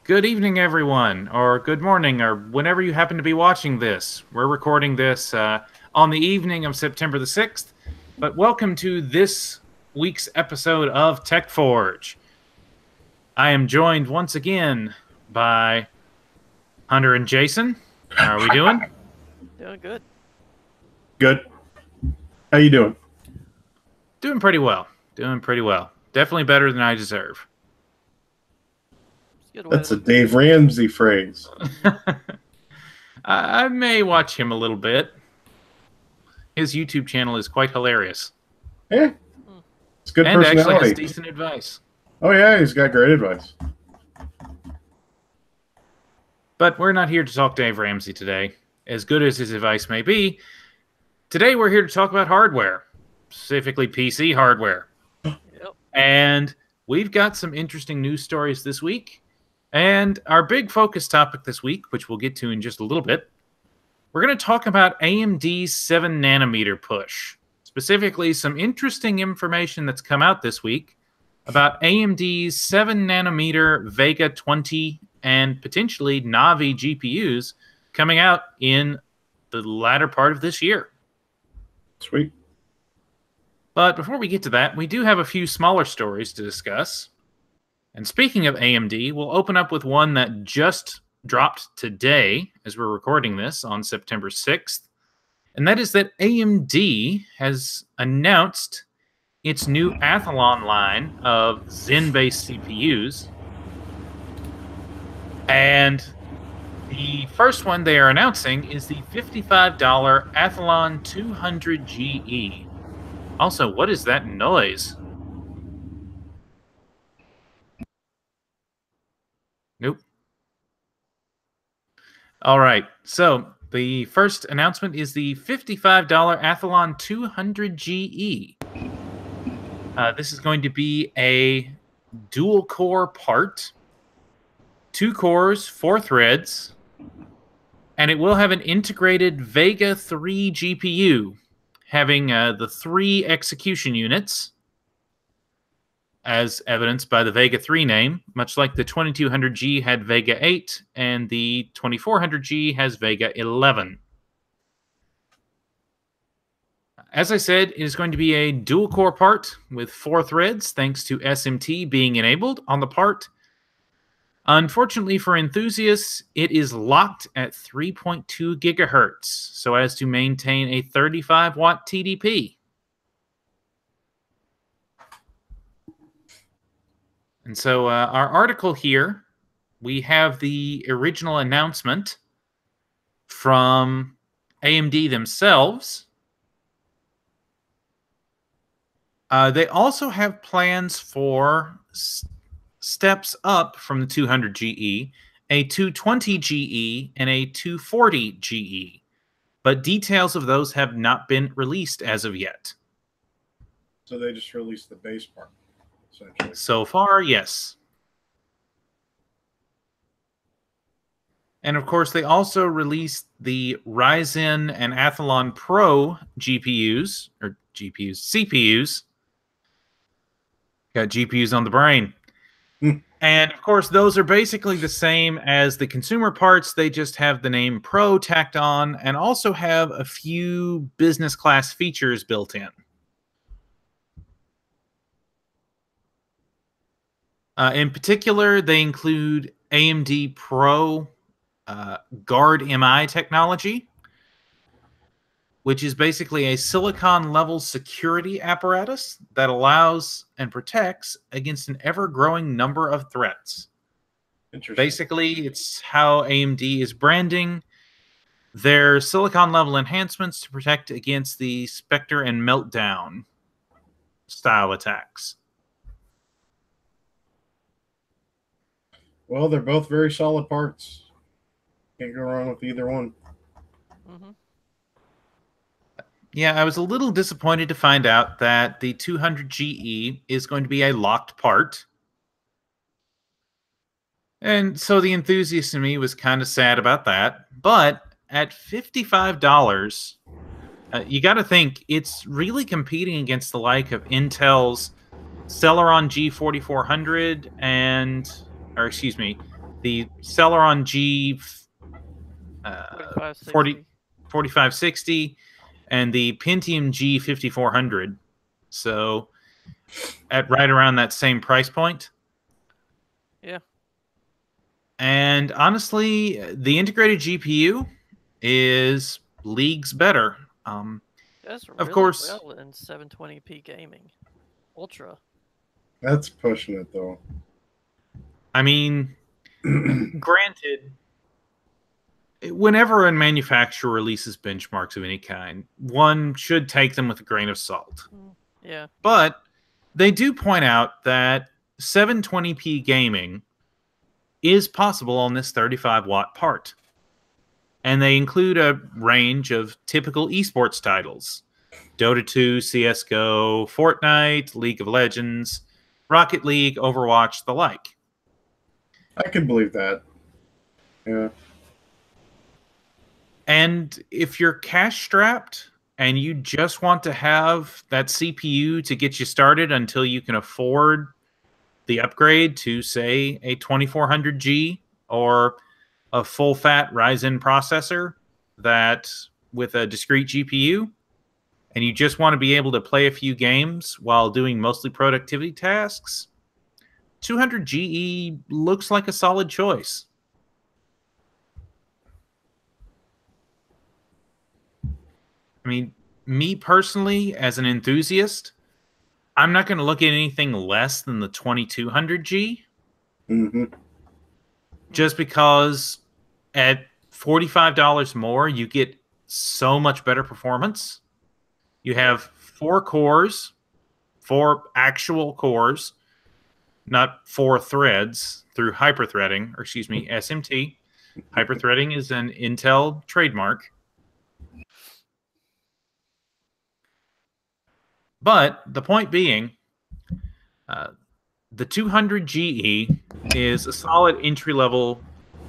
Good evening, everyone, or good morning, or whenever you happen to be watching this. We're recording this on the evening of September the 6th, but welcome to this week's episode of TechForge. I am joined once again by Hunter and Jason. How are we doing? Doing good. Good. How you doing? Doing pretty well. Definitely better than I deserve. That's a Dave Ramsey phrase. I may watch him a little bit. His YouTube channel is quite hilarious. Yeah, it's good and personality. Actually has decent advice. Oh yeah, he's got great advice. But we're not here to talk Dave Ramsey today. As good as his advice may be, today we're here to talk about hardware, specifically PC hardware. Yep. And we've got some interesting news stories this week. And our big focus topic this week, which we'll get to in just a little bit, we're going to talk about AMD's 7nm push. Specifically, some interesting information that's come out this week about AMD's 7nm Vega 20 and potentially Navi GPUs coming out in the latter part of this year. Sweet. But before we get to that, we do have a few smaller stories to discuss. And speaking of AMD, we'll open up with one that just dropped today as we're recording this on September 6th. And that is that AMD has announced its new Athlon line of Zen-based CPUs. And the first one they are announcing is the $55 Athlon 200GE. Also, what is that noise? Nope. All right. So the first announcement is the $55 Athlon 200GE. This is going to be a dual-core part, 2 cores, 4 threads, and it will have an integrated Vega 3 GPU, having the 3 execution units, as evidenced by the Vega 3 name, much like the 2200G had Vega 8 and the 2400G has Vega 11. As I said, it is going to be a dual-core part with 4 threads, thanks to SMT being enabled on the part. Unfortunately for enthusiasts, it is locked at 3.2 gigahertz, so as to maintain a 35-watt TDP. And so our article here, we have the original announcement from AMD themselves. They also have plans for steps up from the 200GE, a 220GE, and a 240GE. But details of those have not been released as of yet. So they just released the base part. So far, yes. And of course, they also released the Ryzen and Athlon Pro GPUs, or CPUs. Got GPUs on the brain. And of course, those are basically the same as the consumer parts. They just have the name Pro tacked on and also have a few business class features built in. In particular, they include AMD Pro Guard MI technology, which is basically a silicon-level security apparatus that allows and protects against an ever-growing number of threats. Basically, it's how AMD is branding their silicon-level enhancements to protect against the Spectre and Meltdown style attacks. Well, they're both very solid parts. Can't go wrong with either one. Mm-hmm. Yeah, I was a little disappointed to find out that the 200GE is going to be a locked part. And so the enthusiast in me was kind of sad about that. But at $55, you got to think it's really competing against the like of Intel's Celeron G4400 and, or excuse me, the Celeron G 4560. 4560 and the Pentium G 5400. So at right around that same price point. Yeah. And honestly, the integrated GPU is leagues better. Does Of really course, well in 720p gaming. Ultra. That's pushing it though. I mean, granted, whenever a manufacturer releases benchmarks of any kind, one should take them with a grain of salt. Yeah. But they do point out that 720p gaming is possible on this 35-watt part. And they include a range of typical esports titles: Dota 2, CSGO, Fortnite, League of Legends, Rocket League, Overwatch, the like. I can believe that. Yeah. And if you're cash strapped and you just want to have that CPU to get you started until you can afford the upgrade to, say, a 2400G or a full fat Ryzen processor that with a discrete GPU, and you just want to be able to play a few games while doing mostly productivity tasks, 200GE looks like a solid choice. I mean, me personally, as an enthusiast, I'm not going to look at anything less than the 2200G, Mm-hmm. just because at $45 more, you get so much better performance. You have 4 cores, 4 actual cores, not 4 threads through hyperthreading, or excuse me, SMT. Hyperthreading is an Intel trademark. But the point being, the 200GE is a solid entry level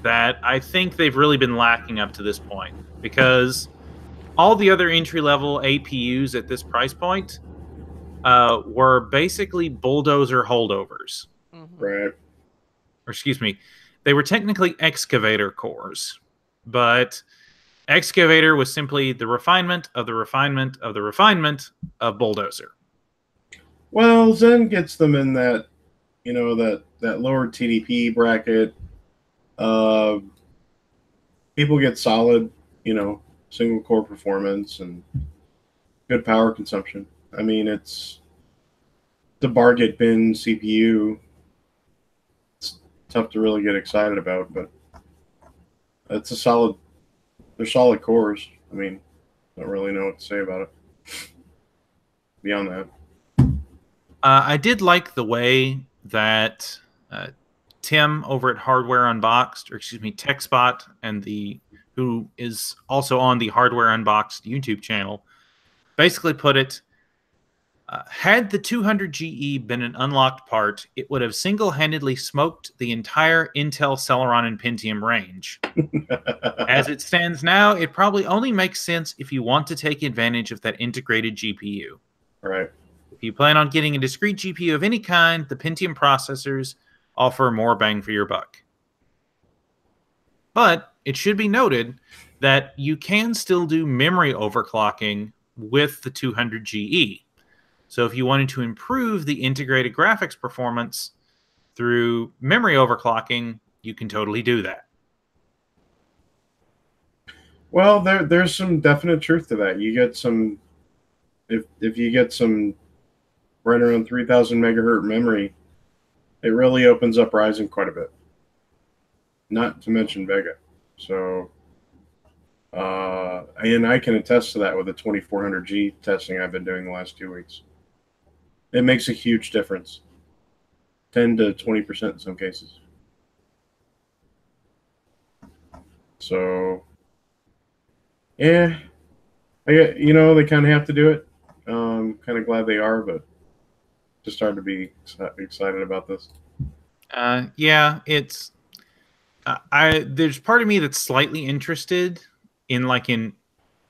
that I think they've really been lacking up to this point, because all the other entry level APUs at this price point were basically bulldozer holdovers. Right. Or excuse me, they were technically excavator cores, but excavator was simply the refinement of the refinement of the refinement of bulldozer. Well, Zen gets them in that, that lower TDP bracket. People get solid, single core performance and good power consumption. I mean, it's the bargain bin CPU. It's tough to really get excited about, but it's they're solid cores. I mean, don't really know what to say about it beyond that. I did like the way that Tim over at Hardware Unboxed, or excuse me, TechSpot, and who is also on the Hardware Unboxed YouTube channel, basically put it. Had the 200GE been an unlocked part, it would have single-handedly smoked the entire Intel Celeron and Pentium range. As it stands now, it probably only makes sense if you want to take advantage of that integrated GPU. Right. If you plan on getting a discrete GPU of any kind, the Pentium processors offer more bang for your buck. But it should be noted that you can still do memory overclocking with the 200GE. So if you wanted to improve the integrated graphics performance through memory overclocking, you can totally do that. Well, there's some definite truth to that. You get some if you get some right around 3,000 megahertz memory, it really opens up Ryzen quite a bit. Not to mention Vega. So, and I can attest to that with the 2400G testing I've been doing the last 2 weeks. It makes a huge difference, 10 to 20% in some cases. So, yeah, they kind of have to do it. Kind of glad they are, but just starting to be excited about this. Yeah, it's there's part of me that's slightly interested in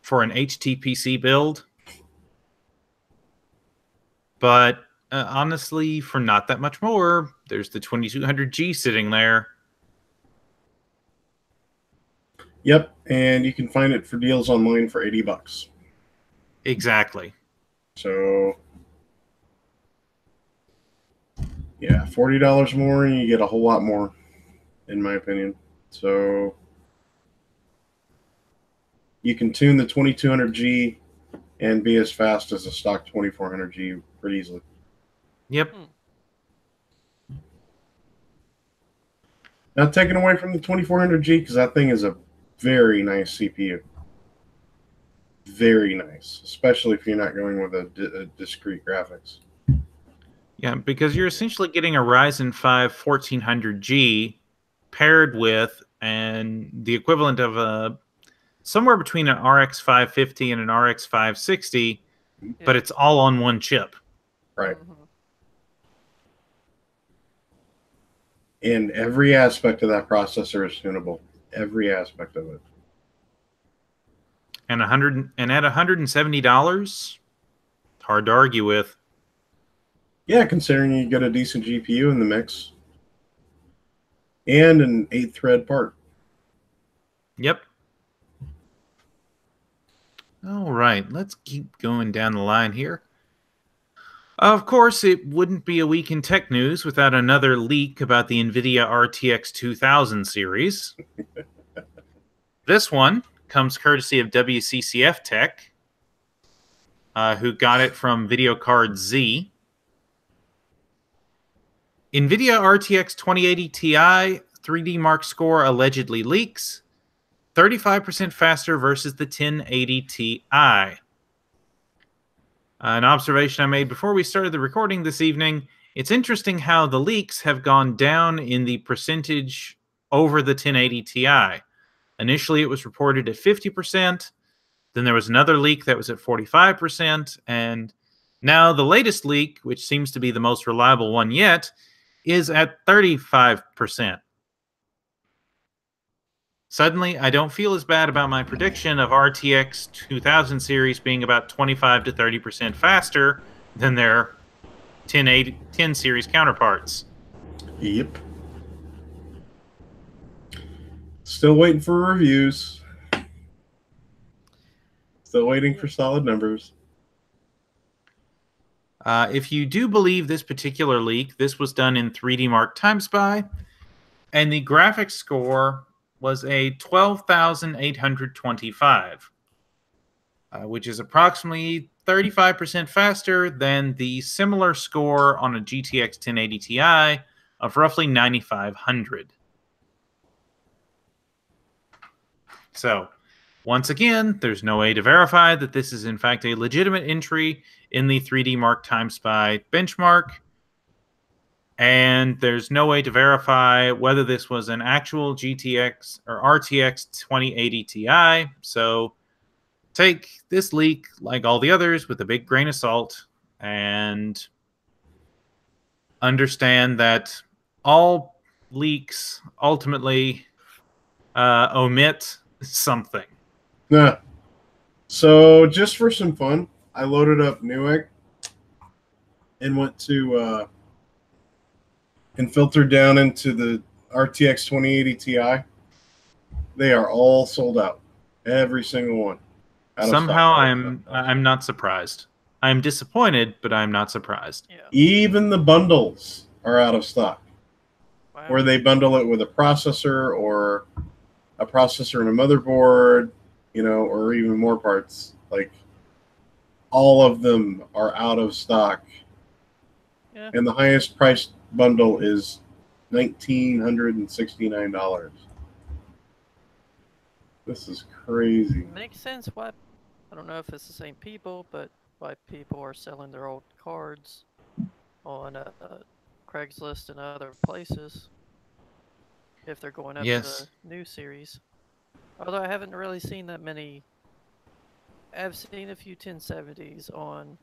for an HTPC build, but honestly, for not that much more, there's the 2200G sitting there. Yep, and you can find it for deals online for $80. Exactly. So yeah, $40 more, and you get a whole lot more, in my opinion. So you can tune the 2200G and be as fast as a stock 2400G pretty easily. Yep. Not taken away from the 2400G, because that thing is a very nice CPU. Very nice, especially if you're not going with a discrete graphics. Yeah, because you're essentially getting a Ryzen 5 1400G paired with and the equivalent of a somewhere between an RX 550 and an RX 560, but it's all on one chip. Right. And every aspect of that processor is tunable. Every aspect of it. And at $170, it's hard to argue with. Yeah, considering you get a decent GPU in the mix and an 8-thread part. Yep. All right, let's keep going down the line here. Of course, it wouldn't be a week in tech news without another leak about the NVIDIA RTX 2000 series. This one comes courtesy of WCCF Tech, who got it from Video Card Z. NVIDIA RTX 2080 Ti 3D Mark score allegedly leaks. 35% faster versus the 1080 Ti. An observation I made before we started the recording this evening, it's interesting how the leaks have gone down in the percentage over the 1080 Ti. Initially, it was reported at 50%. Then there was another leak that was at 45%. And now the latest leak, which seems to be the most reliable one yet, is at 35%. Suddenly, I don't feel as bad about my prediction of RTX 2000 series being about 25 to 30% faster than their 10 series counterparts. Yep. Still waiting for reviews. Still waiting for solid numbers. If you do believe this particular leak, this was done in 3D Mark TimeSpy, and the graphics score was a 12,825, which is approximately 35% faster than the similar score on a GTX 1080 Ti of roughly 9,500. So, once again, there's no way to verify that this is in fact a legitimate entry in the 3D Mark TimeSpy benchmark. And there's no way to verify whether this was an actual GTX or RTX 2080 Ti. So take this leak, like all the others, with a big grain of salt and understand that all leaks ultimately omit something. Nah. So just for some fun, I loaded up Newegg and went to and filtered down into the RTX 2080 Ti. They are all sold out. Every single one. Somehow I'm not surprised. I'm disappointed, but I'm not surprised. Yeah. Even the bundles are out of stock. Wow. Where they bundle it with a processor or a processor and a motherboard, you know, or even more parts. Like all of them are out of stock. Yeah. And the highest priced bundle is $1,969. This is crazy. Makes sense why, I don't know if it's the same people, but why people are selling their old cards on Craigslist and other places if they're going up to the new series. Although I haven't really seen that many. I've seen a few 1070s on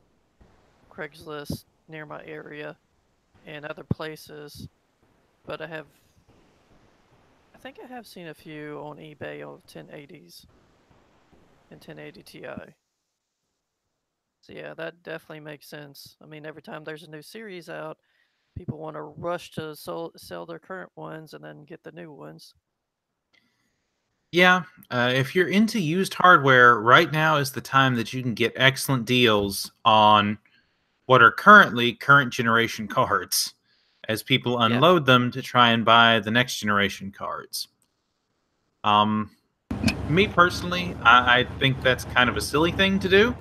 Craigslist near my area and other places, but I think I have seen a few on eBay of 1080s and 1080 Ti. So yeah, that definitely makes sense. I mean, every time there's a new series out, people want to rush to sell their current ones and then get the new ones. Yeah, if you're into used hardware, right now is the time that you can get excellent deals on what are currently current generation cards as people Yeah. unload them to try and buy the next generation cards. Um, Me personally, I think that's kind of a silly thing to do,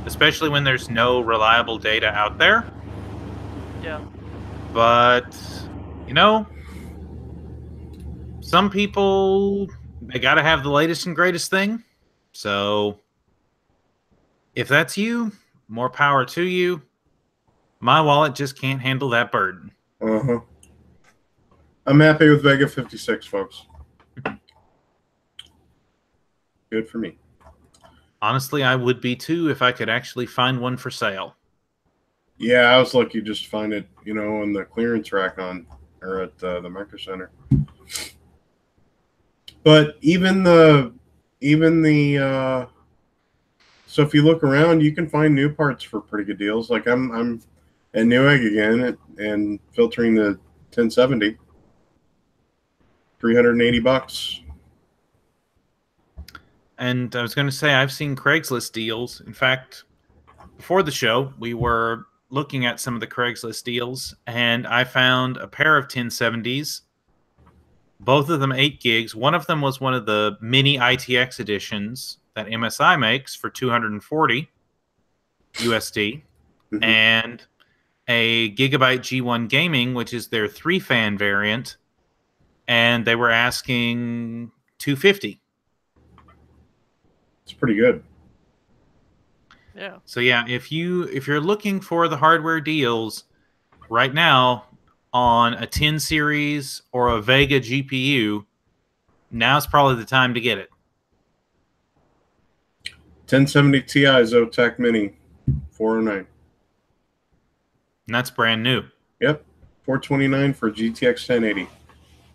especially when there's no reliable data out there. Yeah. But, you know, some people, they got to have the latest and greatest thing. So if that's you, more power to you. My wallet just can't handle that burden. Uh-huh. I'm happy with Vega 56, folks. Good for me. Honestly, I would be too if I could actually find one for sale. Yeah, I was lucky just to find it, in the clearance rack or at the Micro Center. But even the so if you look around, you can find new parts for pretty good deals. Like I'm at Newegg again and filtering the 1070, $380. And I was going to say, I've seen Craigslist deals. In fact, before the show, we were looking at some of the Craigslist deals, and I found a pair of 1070s, both of them 8 gigs. One of them was one of the mini ITX editions that MSI makes for 240 USD, Mm-hmm. and a Gigabyte G1 Gaming, which is their 3-fan variant, and they were asking 250. It's pretty good. Yeah. So yeah, if you're looking for the hardware deals right now on a 10 series or a Vega GPU, now's probably the time to get it. 1070 Ti Zotac Mini, 409. And that's brand new. Yep, 429 for GTX 1080.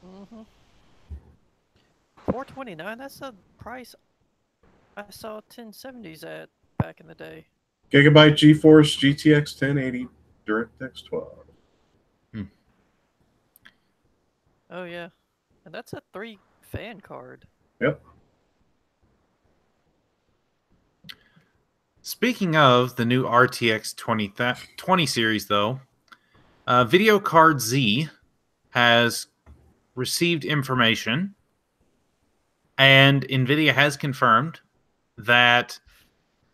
Mm-hmm. 429. That's the price I saw 1070s at back in the day. Gigabyte GeForce GTX 1080 DirectX 12. Oh yeah, and that's a 3-fan card. Yep. Speaking of the new RTX 20 series, though, Video Card Z has received information, and NVIDIA has confirmed that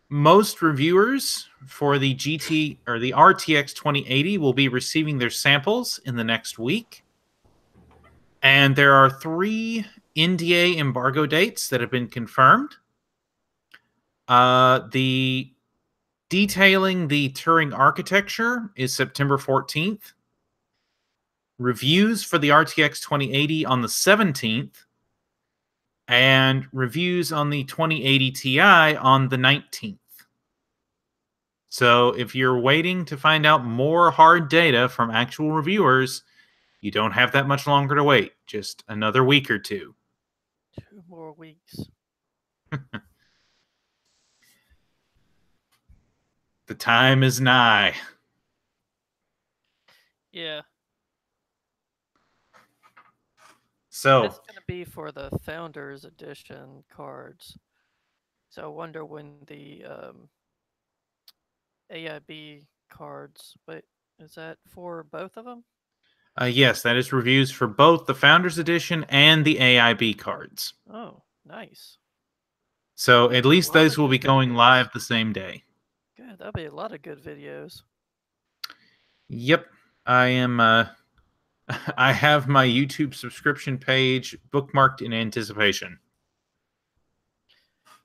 most reviewers for the RTX 2080 will be receiving their samples in the next week. And there are 3 NDA embargo dates that have been confirmed. The detailing the Turing architecture is September 14th. Reviews for the RTX 2080 on the 17th. And reviews on the 2080 Ti on the 19th. So if you're waiting to find out more hard data from actual reviewers, you don't have that much longer to wait. Just another week or two. 2 more weeks. The time is nigh. Yeah. So it's gonna be for the Founders Edition cards. So I wonder when the AIB cards. Wait, is that for both of them? yes, that is reviews for both the Founders Edition and the AIB cards. Oh, nice. So at least lot of those will be good going videos. live the same day. Good, that'll be a lot of good videos. Yep, I am. I have my YouTube subscription page bookmarked in anticipation.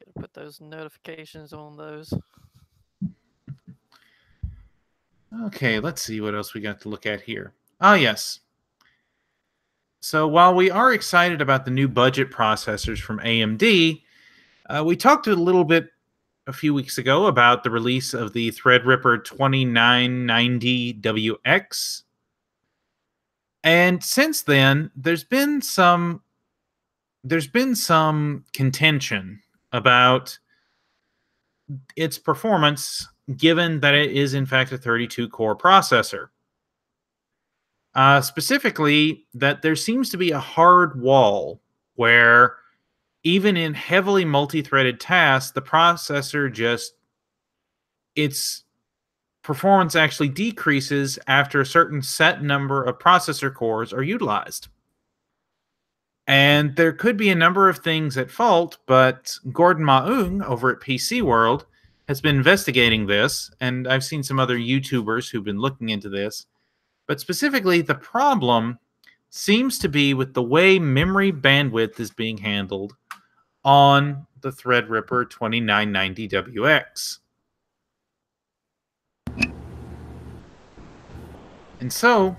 Gotta put those notifications on those. Okay, let's see what else we got to look at here. Ah, yes. So while we are excited about the new budget processors from AMD, we talked a little bit a few weeks ago about the release of the Threadripper 2990WX. And since then, there's been some contention about its performance, given that it is in fact a 32-core processor. Specifically, that there seems to be a hard wall where even in heavily multi-threaded tasks, the processor its performance actually decreases after a certain set number of processor cores are utilized. And there could be a number of things at fault, but Gordon Maung over at PC World has been investigating this, and I've seen some other YouTubers who've been looking into this. But specifically, the problem seems to be with the way memory bandwidth is being handled on the Threadripper 2990WX. And so,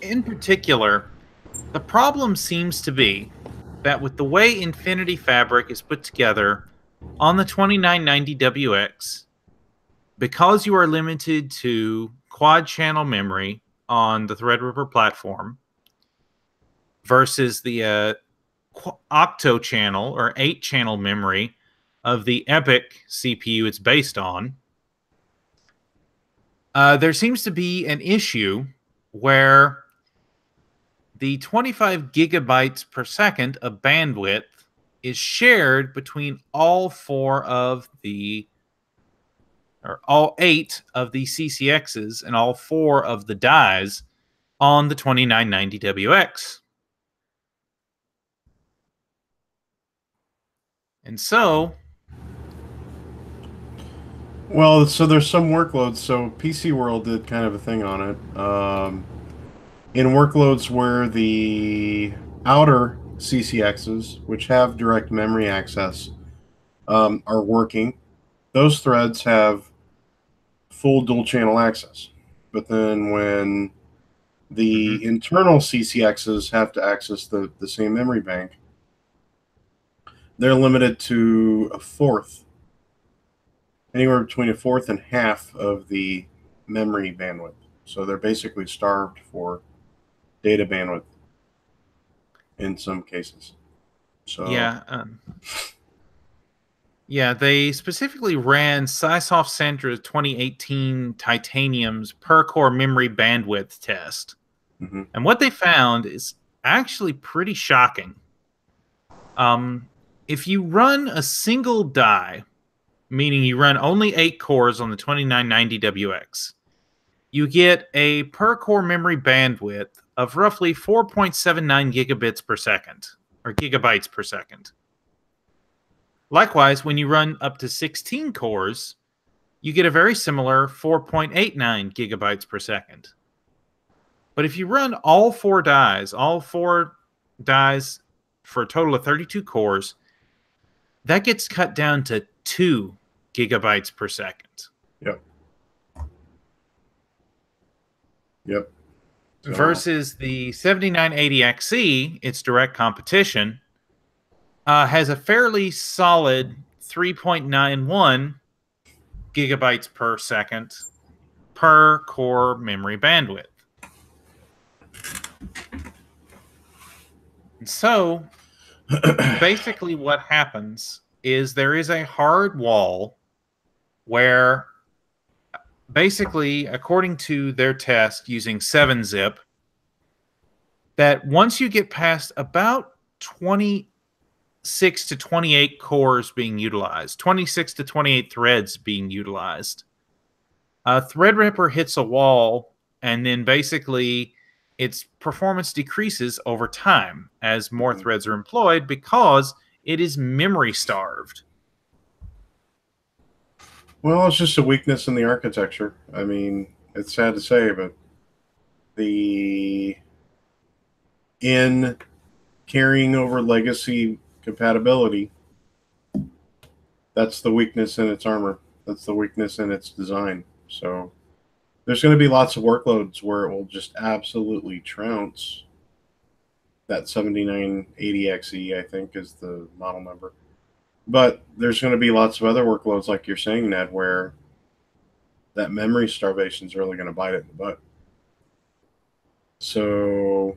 in particular, the problem seems to be that with the way Infinity Fabric is put together on the 2990WX, because you are limited to quad channel memory on the Threadripper platform versus the octo channel or 8 channel memory of the Epic CPU it's based on, there seems to be an issue where the 25 gigabytes per second of bandwidth is shared between all 8 of the CCXs and all 4 of the dies on the 2990WX. And so, well, so there's some workloads. So PC World did kind of a thing on it. In workloads where the outer CCXs, which have direct memory access, are working, those threads have full dual channel access. But then when the internal CCXs have to access the same memory bank, they're limited to a fourth, anywhere between a fourth and half of the memory bandwidth. So they're basically starved for data bandwidth in some cases. So yeah, they specifically ran Sysoft Centra's 2018 Titanium's per core memory bandwidth test. And what they found is actually pretty shocking. If you run a single die, meaning you run only 8 cores on the 2990WX, you get a per core memory bandwidth of roughly 4.79 gigabits per second, or gigabytes per second. Likewise, when you run up to 16 cores, you get a very similar 4.89 gigabytes per second. But if you run all 4 dies for a total of 32 cores, that gets cut down to 2 gigabytes per second. Yep. Versus the 7980XE, its direct competition, has a fairly solid 3.91 gigabytes per second per core memory bandwidth. And so, basically what happens is there is a hard wall where, basically, according to their test using 7-zip, that once you get past about 26 to 28 cores being utilized, 26 to 28 threads being utilized, Threadripper hits a wall, and then basically its performance decreases over time as more threads are employed because it is memory starved. Well, it's just a weakness in the architecture. I mean, it's sad to say, but in carrying over legacy compatibility, that's the weakness in its armor. That's the weakness in its design. So there's going to be lots of workloads where it will just absolutely trounce that 7980XE, I think, is the model number. But there's going to be lots of other workloads, like you're saying, Ned, where that memory starvation is really going to bite it in the butt. So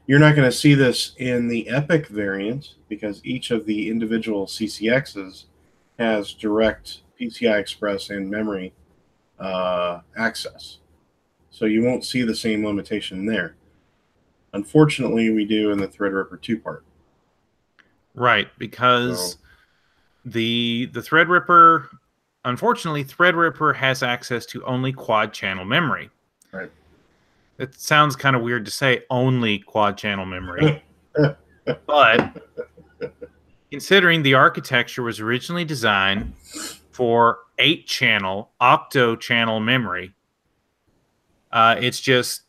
you're not going to see this in the Epic variant because each of the individual CCXs has direct PCI Express and memory access. So you won't see the same limitation there. Unfortunately, we do in the Threadripper 2 part. Right, because the Threadripper, unfortunately, Threadripper has access to only quad channel memory. Right. It sounds kind of weird to say only quad channel memory, but considering the architecture was originally designed for 8-channel octo-channel memory, it's just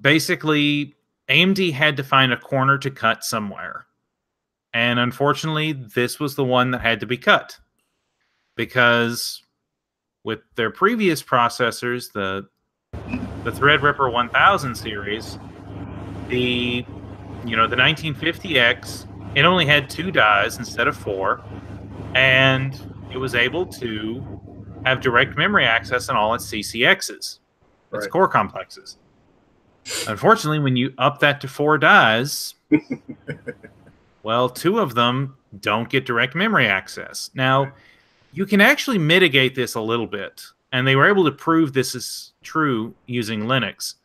basically AMD had to find a corner to cut somewhere. And unfortunately, this was the one that had to be cut. Because with their previous processors, the Threadripper 1000 series, the 1950X, it only had 2 dies instead of 4, and it was able to have direct memory access on all its CCXs, its Right. core complexes. Unfortunately, when you up that to 4 dies, well, 2 of them don't get direct memory access. Now, you can actually mitigate this a little bit, and they were able to prove this is true using Linux.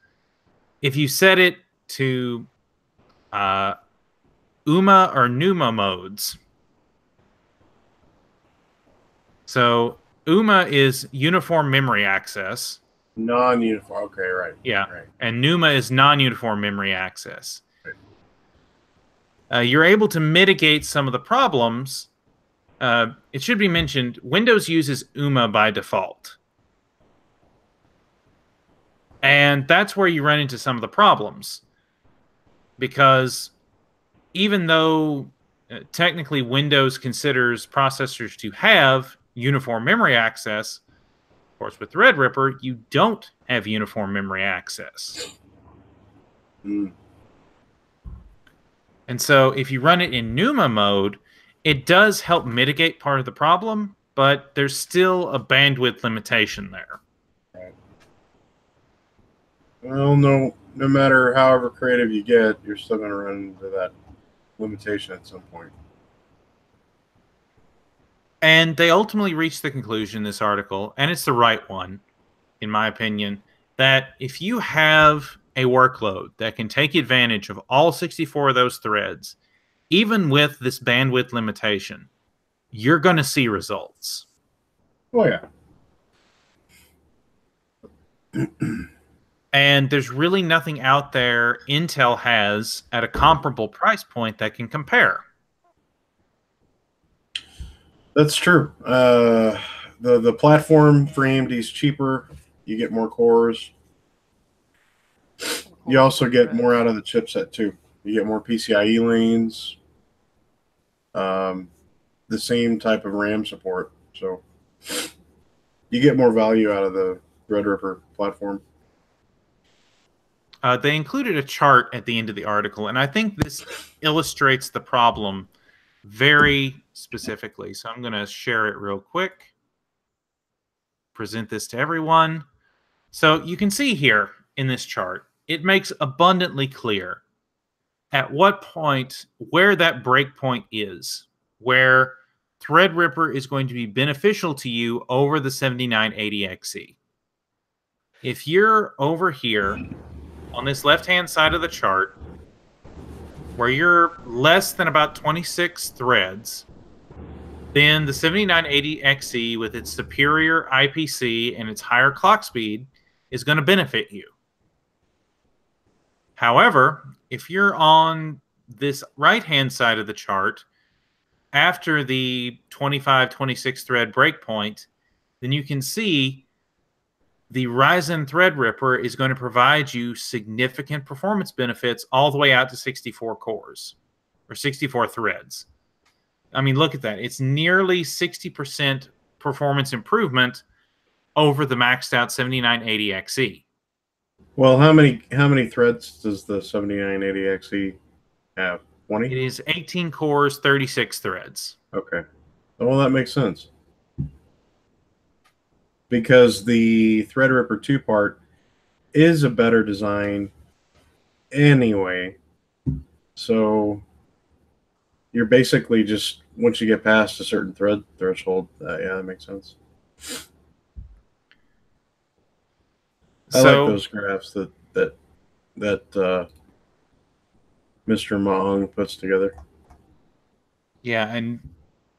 If you set it to UMA or NUMA modes. So UMA is uniform memory access. Non-uniform. Okay, right. Yeah. Right. And NUMA is non-uniform memory access. You're able to mitigate some of the problems. It should be mentioned, Windows uses UMA by default. And that's where you run into some of the problems. Because even though technically Windows considers processors to have uniform memory access, of course, with Threadripper, you don't have uniform memory access. Mm. And so if you run it in NUMA mode, it does help mitigate part of the problem, but there's still a bandwidth limitation there. Right. Well, no matter however creative you get, you're still going to run into that limitation at some point. And they ultimately reached the conclusion in this article, and it's the right one, in my opinion, that if you have a workload that can take advantage of all 64 of those threads, even with this bandwidth limitation, you're going to see results. Oh, yeah. And there's really nothing out there Intel has at a comparable price point that can compare. That's true. The platform for AMD is cheaper. You get more cores. You also get more out of the chipset too. You get more PCIe lanes. The same type of RAM support. So you get more value out of the Threadripper platform. They included a chart at the end of the article, and I think this illustrates the problem very specifically. So I'm going to share it real quick. Present this to everyone. So you can see here in this chart, it makes abundantly clear at what point, where that breakpoint is, where Threadripper is going to be beneficial to you over the 7980XE. If you're over here on this left-hand side of the chart, where you're less than about 26 threads, then the 7980XE with its superior IPC and its higher clock speed is going to benefit you. However, if you're on this right-hand side of the chart, after the 25, 26 thread breakpoint, then you can see the Ryzen Threadripper is going to provide you significant performance benefits all the way out to 64 cores or 64 threads. I mean, look at that. It's nearly 60% performance improvement over the maxed out 7980XE. Well, how many threads does the 7980XE have? 20? It is 18 cores, 36 threads. Okay. Well, that makes sense. Because the Threadripper 2 part is a better design anyway. So you're basically just, once you get past a certain thread threshold, yeah, that makes sense. I like those graphs that Mr. Mahong puts together. Yeah, and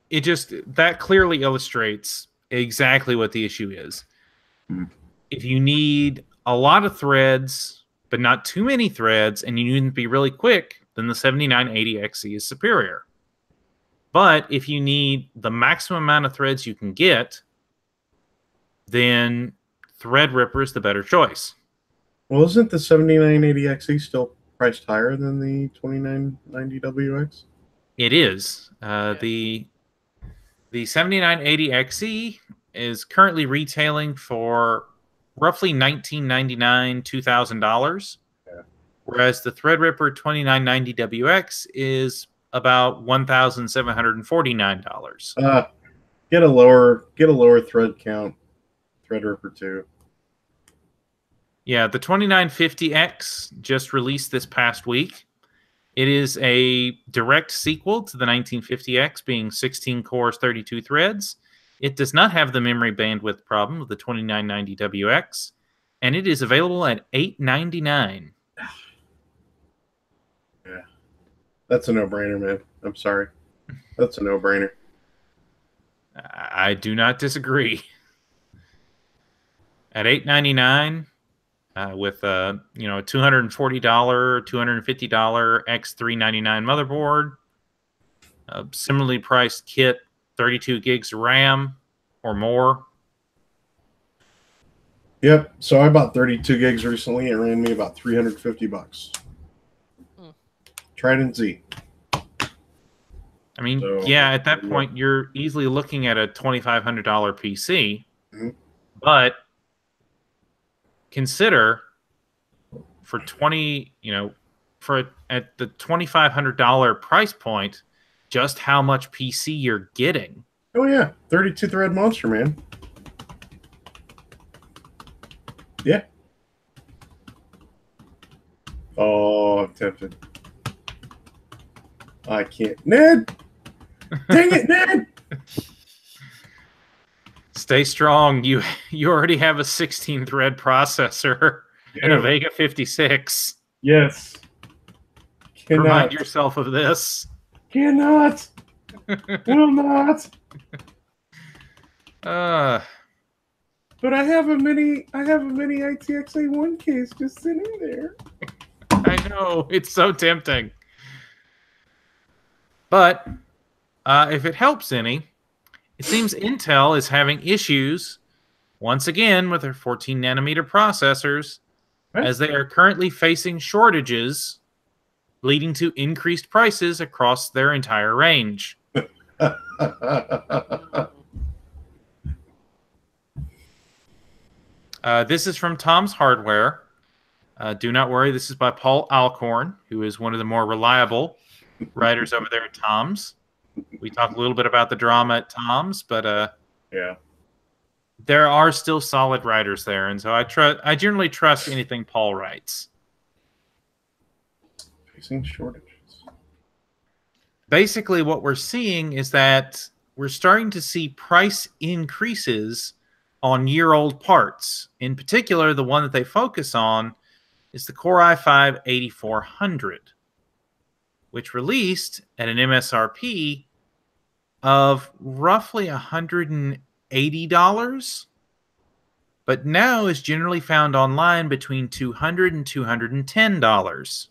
that clearly illustrates exactly what the issue is. Mm. If you need a lot of threads, but not too many threads, and you need to be really quick, then the 7980XE is superior. But if you need the maximum amount of threads you can get, then Threadripper is the better choice. Well, isn't the 7980XE still priced higher than the 2990WX? It is. Yeah. The 7980XE is currently retailing for roughly $1999, $2,000. Yeah. Whereas the Threadripper 2990WX is about $1,749. Get a lower thread count Threadripper 2. Yeah, the 2950X just released this past week. It is a direct sequel to the 1950X, being 16 cores, 32 threads. It does not have the memory bandwidth problem of the 2990WX, and it is available at $899. Yeah, that's a no-brainer, man. I'm sorry, that's a no-brainer. I do not disagree. At $899, with a $240, $250 X399 motherboard, a similarly priced kit, 32 gigs of RAM or more. Yep. So I bought 32 gigs recently. It ran me about $350. Trident Z. I mean, yeah, at that point, you're easily looking at a $2,500 PC. Mm-hmm. But consider for at the $2,500 price point, just how much PC you're getting. Oh yeah, 32 thread monster, man. Yeah. Oh, I'm tempted. I can't. Ned! Dang it, Ned! Stay strong. You already have a 16 thread processor and a Vega 56. Yes. Cannot. Remind yourself of this. Cannot. Will not. But I have a mini ITX A1 case just sitting there. I know, it's so tempting. But if it helps any, it seems Intel is having issues once again with their 14 nanometer processors, as they are currently facing shortages, leading to increased prices across their entire range. This is from Tom's Hardware. Do not worry, this is by Paul Alcorn, who is one of the more reliable writers over there at Tom's. We talked a little bit about the drama at Tom's, but yeah, there are still solid writers there, and so I generally trust anything Paul writes. Facing shortages. Basically, what we're seeing is that we're starting to see price increases on year-old parts. In particular, the one that they focus on is the Core i5-8400, which released at an MSRP of roughly $180, but now is generally found online between $200 and $210.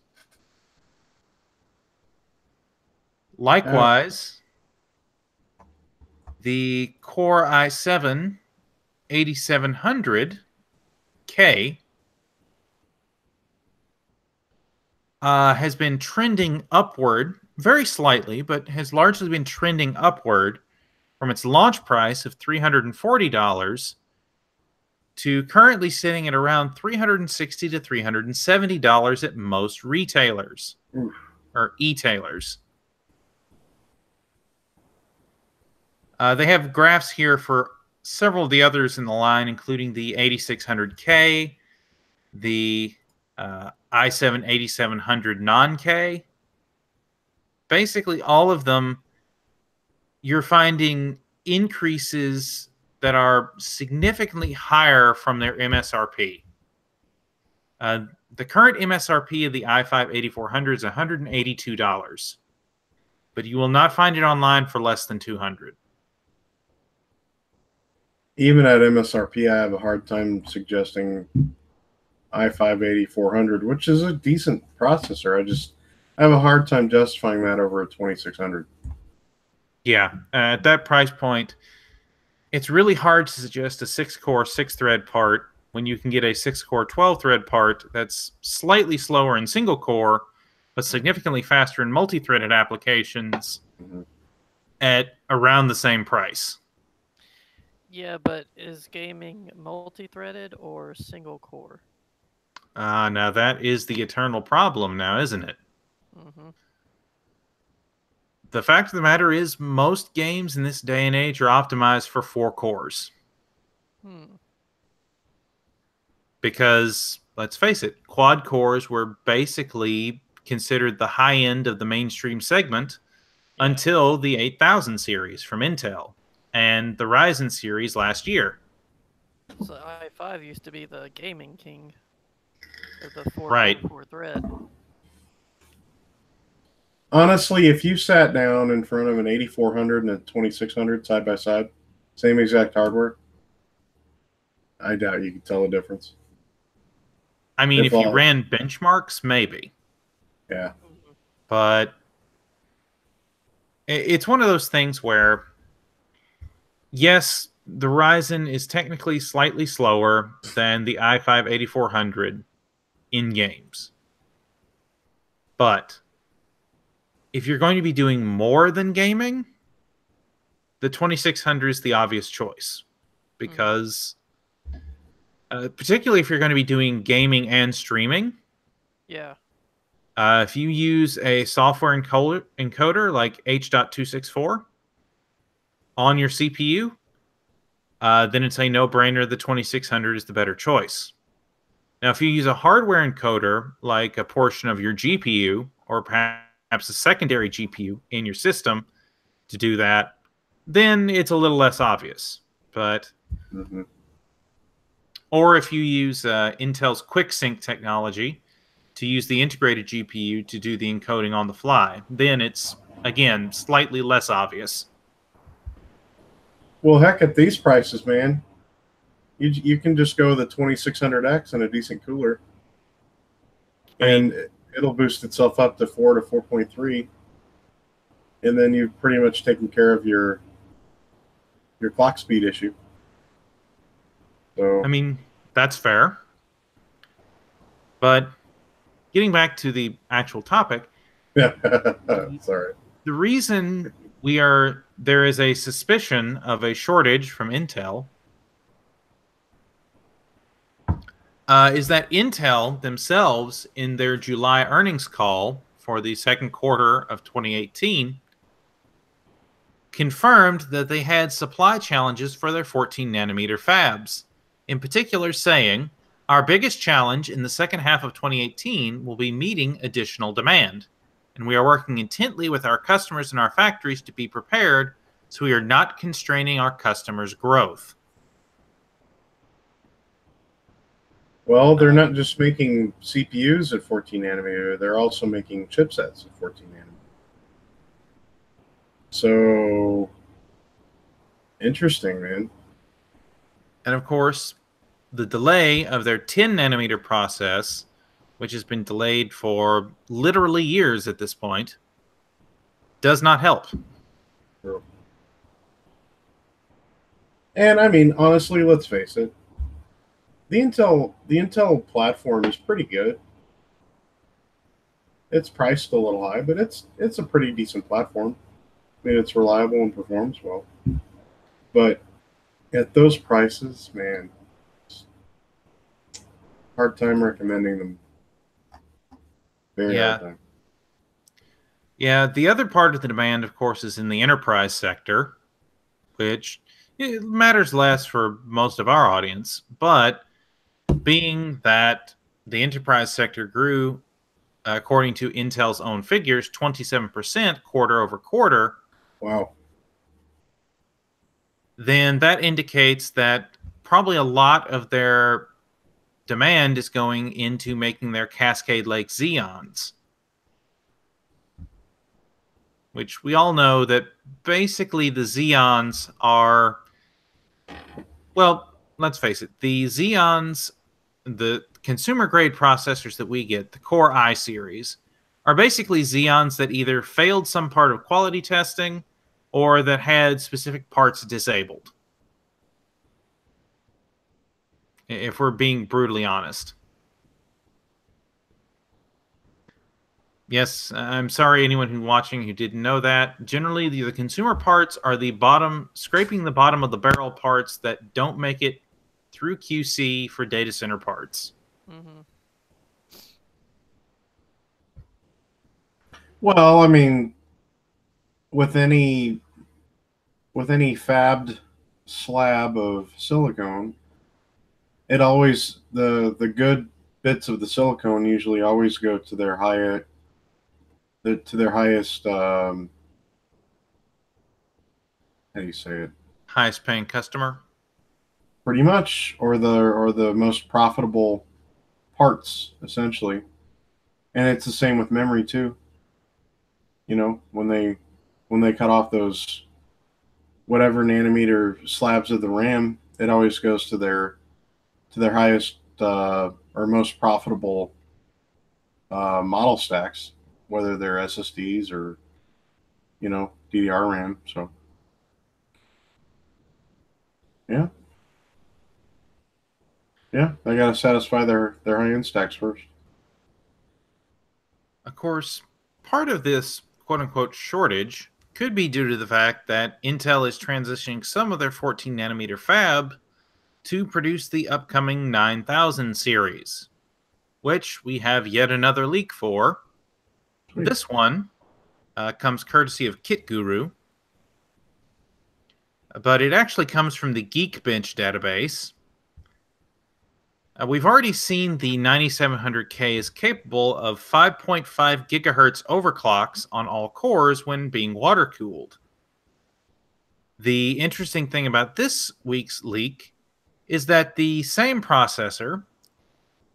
Likewise, the Core i7-8700K has been trending upward very slightly, but has largely been trending upward from its launch price of $340 to currently sitting at around $360 to $370 at most retailers or e-tailers. They have graphs here for several of the others in the line, including the 8600K, the i7-8700 non-K. Basically, all of them, you're finding increases that are significantly higher from their MSRP. The current MSRP of the i5-8400 is $182. but you will not find it online for less than 200. Even at MSRP, I have a hard time suggesting i5-8400, which is a decent processor. I have a hard time justifying that over a 2600. Yeah, at that price point, it's really hard to suggest a 6-core, 6-thread part when you can get a 6-core, 12-thread part that's slightly slower in single-core, but significantly faster in multi-threaded applications at around the same price. Yeah, but is gaming multi-threaded or single core? Now that is the eternal problem now, isn't it? Mm-hmm. The fact of the matter is most games in this day and age are optimized for 4 cores. Because, let's face it, quad cores were basically considered the high end of the mainstream segment until the 8000 series from Intel and the Ryzen series last year. So i5 used to be the gaming king of the 4 Right. core 4 thread. Honestly, if you sat down in front of an 8400 and a 2600 side by side, same exact hardware, I doubt you could tell the difference. I mean, if you ran benchmarks, maybe. Yeah. But it's one of those things where, yes, the Ryzen is technically slightly slower than the i5-8400 in games. But if you're going to be doing more than gaming, the 2600 is the obvious choice. Because, particularly if you're going to be doing gaming and streaming, yeah. If you use a software encoder like H.264 on your CPU, then it's a no-brainer. The 2600 is the better choice. Now, if you use a hardware encoder like a portion of your GPU or perhaps a secondary GPU in your system to do that, then it's a little less obvious. But or if you use Intel's QuickSync technology to use the integrated GPU to do the encoding on the fly, then it's, again, slightly less obvious. Well, heck, at these prices, man, you can just go the 2600X and a decent cooler, and it'll boost itself up to 4 to 4.3, and then you've pretty much taken care of your clock speed issue. So, I mean, that's fair. But getting back to the actual topic, sorry. The reason there is a suspicion of a shortage from Intel is that Intel themselves, in their July earnings call for the second quarter of 2018, confirmed that they had supply challenges for their 14-nanometer fabs. In particular, saying, "Our biggest challenge in the second half of 2018 will be meeting additional demand, and we are working intently with our customers and our factories to be prepared so we are not constraining our customers' growth." Well, they're not just making CPUs at 14 nanometer, they're also making chipsets at 14 nanometer. So, interesting, man. And of course, the delay of their 10-nanometer process, which has been delayed for literally years at this point, does not help. True. And I mean, honestly, let's face it. The Intel platform is pretty good. It's priced a little high, but it's a pretty decent platform. I mean, it's reliable and performs well. But at those prices, man, hard time recommending them. Very hard time. Yeah, the other part of the demand, of course, is in the enterprise sector, which it matters less for most of our audience. But being that the enterprise sector grew, according to Intel's own figures, 27% quarter over quarter. Wow. Then that indicates that probably a lot of their demand is going into making their Cascade Lake Xeons, which we all know that basically the Xeons are, well, let's face it, the Xeons, the consumer grade processors that we get, the Core i series, are basically Xeons that either failed some part of quality testing or that had specific parts disabled. If we're being brutally honest. Yes, I'm sorry anyone who's watching who didn't know that. Generally, the consumer parts are the bottom, scraping the bottom of the barrel parts that don't make it through QC for data center parts. Mm-hmm. Well, I mean, with any fabbed slab of silicone, it always the good bits of the silicone usually always go to their highest how do you say it? Highest paying customer. Pretty much, or the most profitable parts, essentially. And it's the same with memory too. You know, when they cut off those whatever nanometer slabs of the RAM, it always goes to their highest or most profitable model stacks, whether they're SSDs or DDR RAM. So yeah, they got to satisfy their high end stacks first. Of course, part of this quote unquote shortage could be due to the fact that Intel is transitioning some of their 14 nanometer fab to produce the upcoming 9000 series, which we have yet another leak for. Sweet. This one comes courtesy of Kit Guru, but it actually comes from the Geekbench database. We've already seen the 9700K is capable of 5.5 gigahertz overclocks on all cores when being water cooled. The interesting thing about this week's leak is that the same processor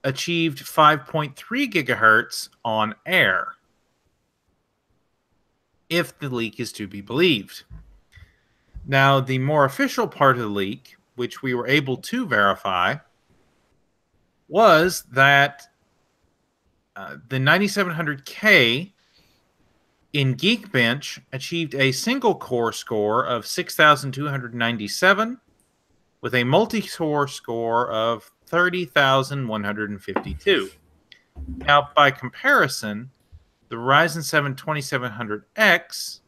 achieved 5.3 gigahertz on air, if the leak is to be believed. Now, the more official part of the leak, which we were able to verify, was that the 9700K in Geekbench achieved a single core score of 6,297 with a multi-core score of 30,152. Now, by comparison, the Ryzen 7 2700X,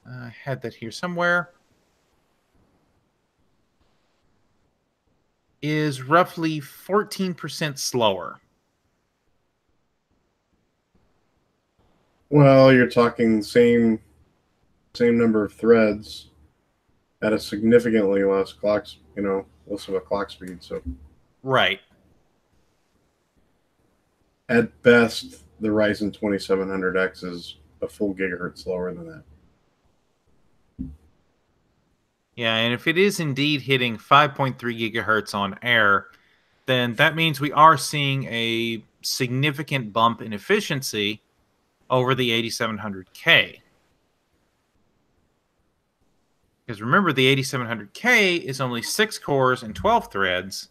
I had that here somewhere, is roughly 14% slower. Well, you're talking same number of threads at a significantly less less of a clock speed. So Right. at best, the Ryzen 2700X is a full gigahertz slower than that. Yeah, and if it is indeed hitting 5.3 gigahertz on air, then that means we are seeing a significant bump in efficiency over the 8700K. Because remember, the 8700K is only 6 cores and 12 threads,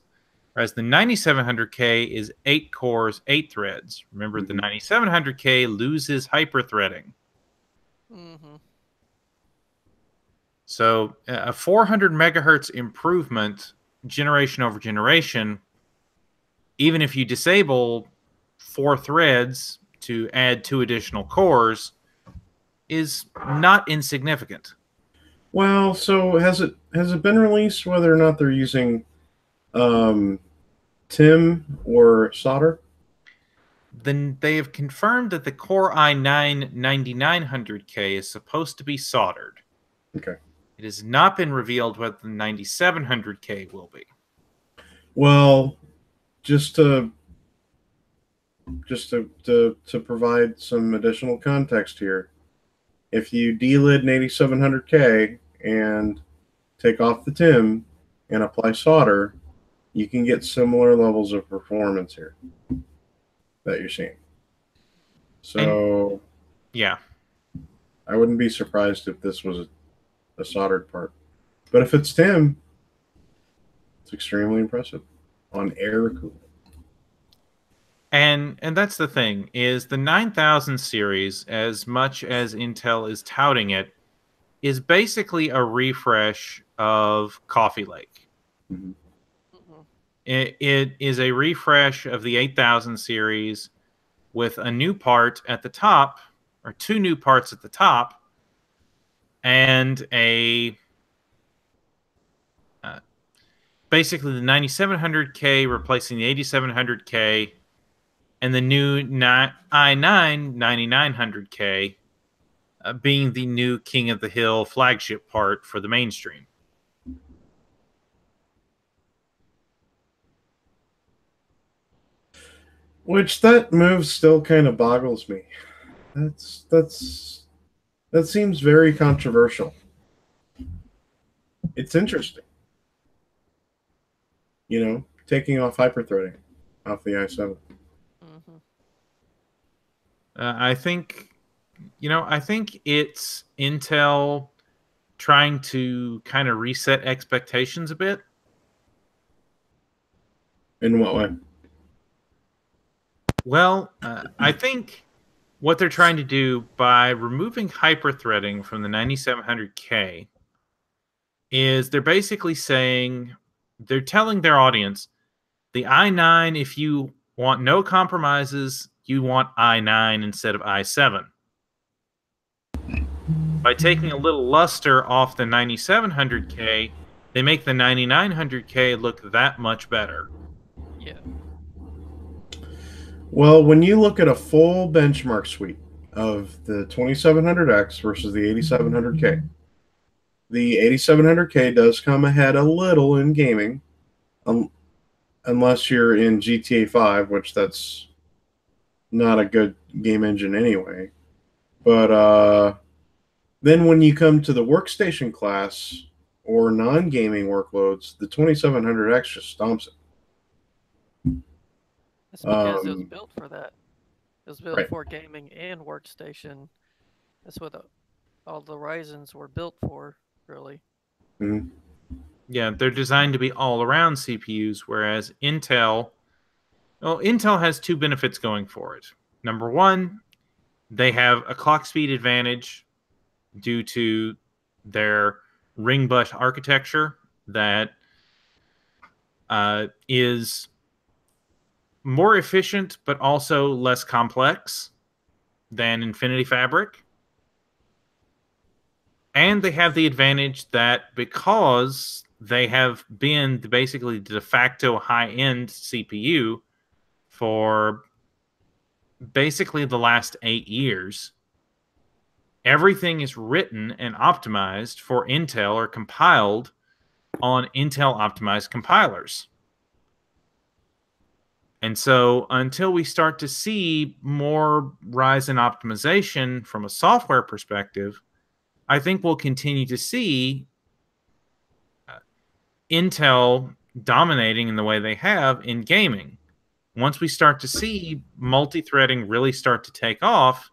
whereas the 9700K is 8 cores, 8 threads. Remember, the 9700K loses hyperthreading. Mm-hmm. So a 400 megahertz improvement generation over generation, even if you disable 4 threads to add 2 additional cores, is not insignificant. Well, so has it been released whether or not they're using TIM or solder? Then they have confirmed that the Core i9 9900K is supposed to be soldered. Okay. It has not been revealed what the 9700K will be. Well, just to provide some additional context here, if you delid an 8700K and take off the TIM and apply solder, you can get similar levels of performance here that you're seeing. So, yeah. I wouldn't be surprised if this was a soldered part. But if it's Tim, it's extremely impressive on air cooling. And that's the thing, is the 9000 series, as much as Intel is touting it, is basically a refresh of Coffee Lake. Mm-hmm. It is a refresh of the 8000 series with a new part at the top, or two new parts at the top, and basically the 9700K replacing the 8700K, and the new i9 9900K being the new King of the Hill flagship part for the mainstream. Which that move still kind of boggles me. That seems very controversial. It's interesting. You know, taking off hyperthreading off the i7. Mm-hmm. I think it's Intel trying to kind of reset expectations a bit. In what way? Well, I think what they're trying to do by removing hyperthreading from the 9700K is they're basically saying, they're telling their audience, the i9, if you want no compromises, you want i9 instead of i7. By taking a little luster off the 9700K, they make the 9900K look that much better. Yeah. Well, when you look at a full benchmark suite of the 2700X versus the 8700K, the 8700K does come ahead a little in gaming, unless you're in GTA 5, which that's not a good game engine anyway. But then when you come to the workstation class or non-gaming workloads, the 2700X just stomps it. It's because it was Um, built for that. It was built Right. for gaming and workstation. That's what all the Ryzens were built for, really. mhm. Yeah, they're designed to be all-around CPUs, whereas Intel has two benefits going for it. Number one, they have a clock speed advantage due to their ring bus architecture that is more efficient but also less complex than Infinity Fabric. And they have the advantage that because they have been basically the de facto high-end CPU for basically the last 8 years, everything is written and optimized for Intel or compiled on Intel optimized compilers. And so until we start to see more Ryzen optimization from a software perspective, I think we'll continue to see Intel dominating in the way they have in gaming. Once we start to see multi-threading really start to take off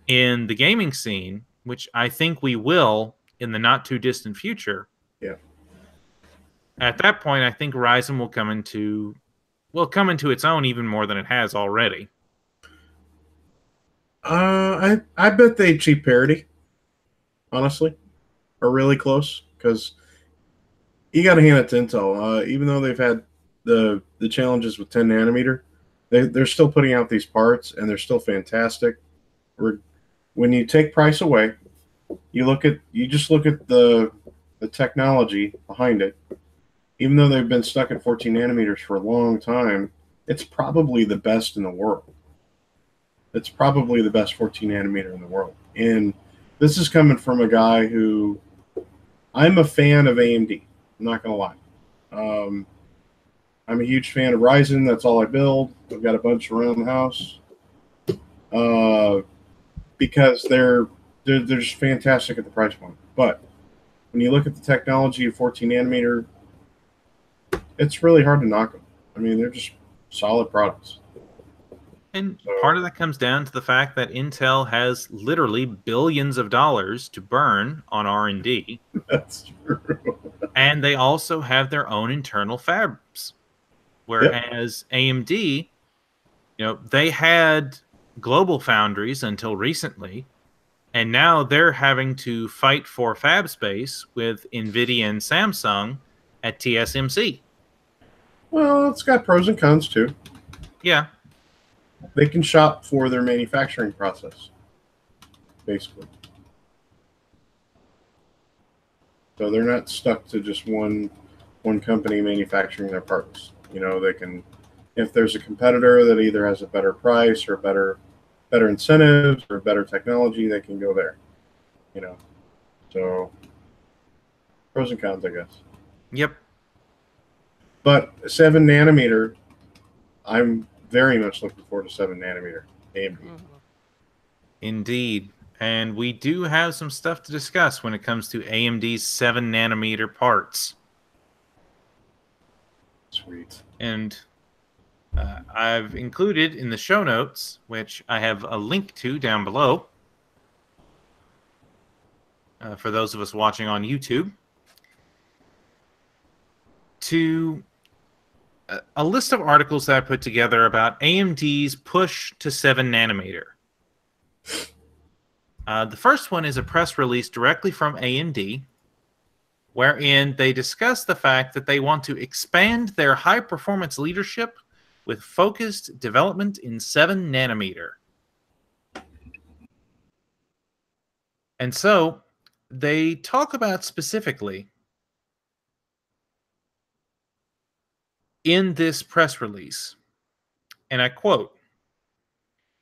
in the gaming scene, which I think we will in the not too distant future. Yeah. At that point, I think Ryzen will come into its own even more than it has already. I bet they achieve parity, honestly, or really close, because you got to hand it to Intel. Even though they've had the challenges with 10 nanometer, they're still putting out these parts, and they're still fantastic. When you take price away, you just look at the technology behind it. Even though they've been stuck at 14 nanometers for a long time, it's probably the best in the world. It's probably the best 14 nanometer in the world. And this is coming from a guy who, I'm a fan of AMD. I'm not going to lie. I'm a huge fan of Ryzen. That's all I build. I've got a bunch around the house because they're just fantastic at the price point. But when you look at the technology of 14 nanometer, it's really hard to knock them. I mean, they're just solid products. And So part of that comes down to the fact that Intel has literally billions of dollars to burn on R&D, that's true. and they also have their own internal fabs. Yep. Whereas AMD, they had global foundries until recently, and now they're having to fight for fab space with Nvidia and Samsung at TSMC. Well, it's got pros and cons too. Yeah. They can shop for their manufacturing process, basically. So they're not stuck to just one company manufacturing their parts. They can, if there's a competitor that either has a better price or better incentives or better technology, they can go there. So pros and cons, I guess. Yep. But 7 nanometer, I'm very much looking forward to 7 nanometer AMD. Indeed. And we do have some stuff to discuss when it comes to AMD's 7 nanometer parts. Sweet. And I've included in the show notes, which I have a link to down below for those of us watching on YouTube, to a list of articles that I put together about AMD's push to 7 nanometer. The first one is a press release directly from AMD, wherein they discuss the fact that they want to expand their high-performance leadership with focused development in 7 nanometer. And so they talk about specifically in this press release, and I quote,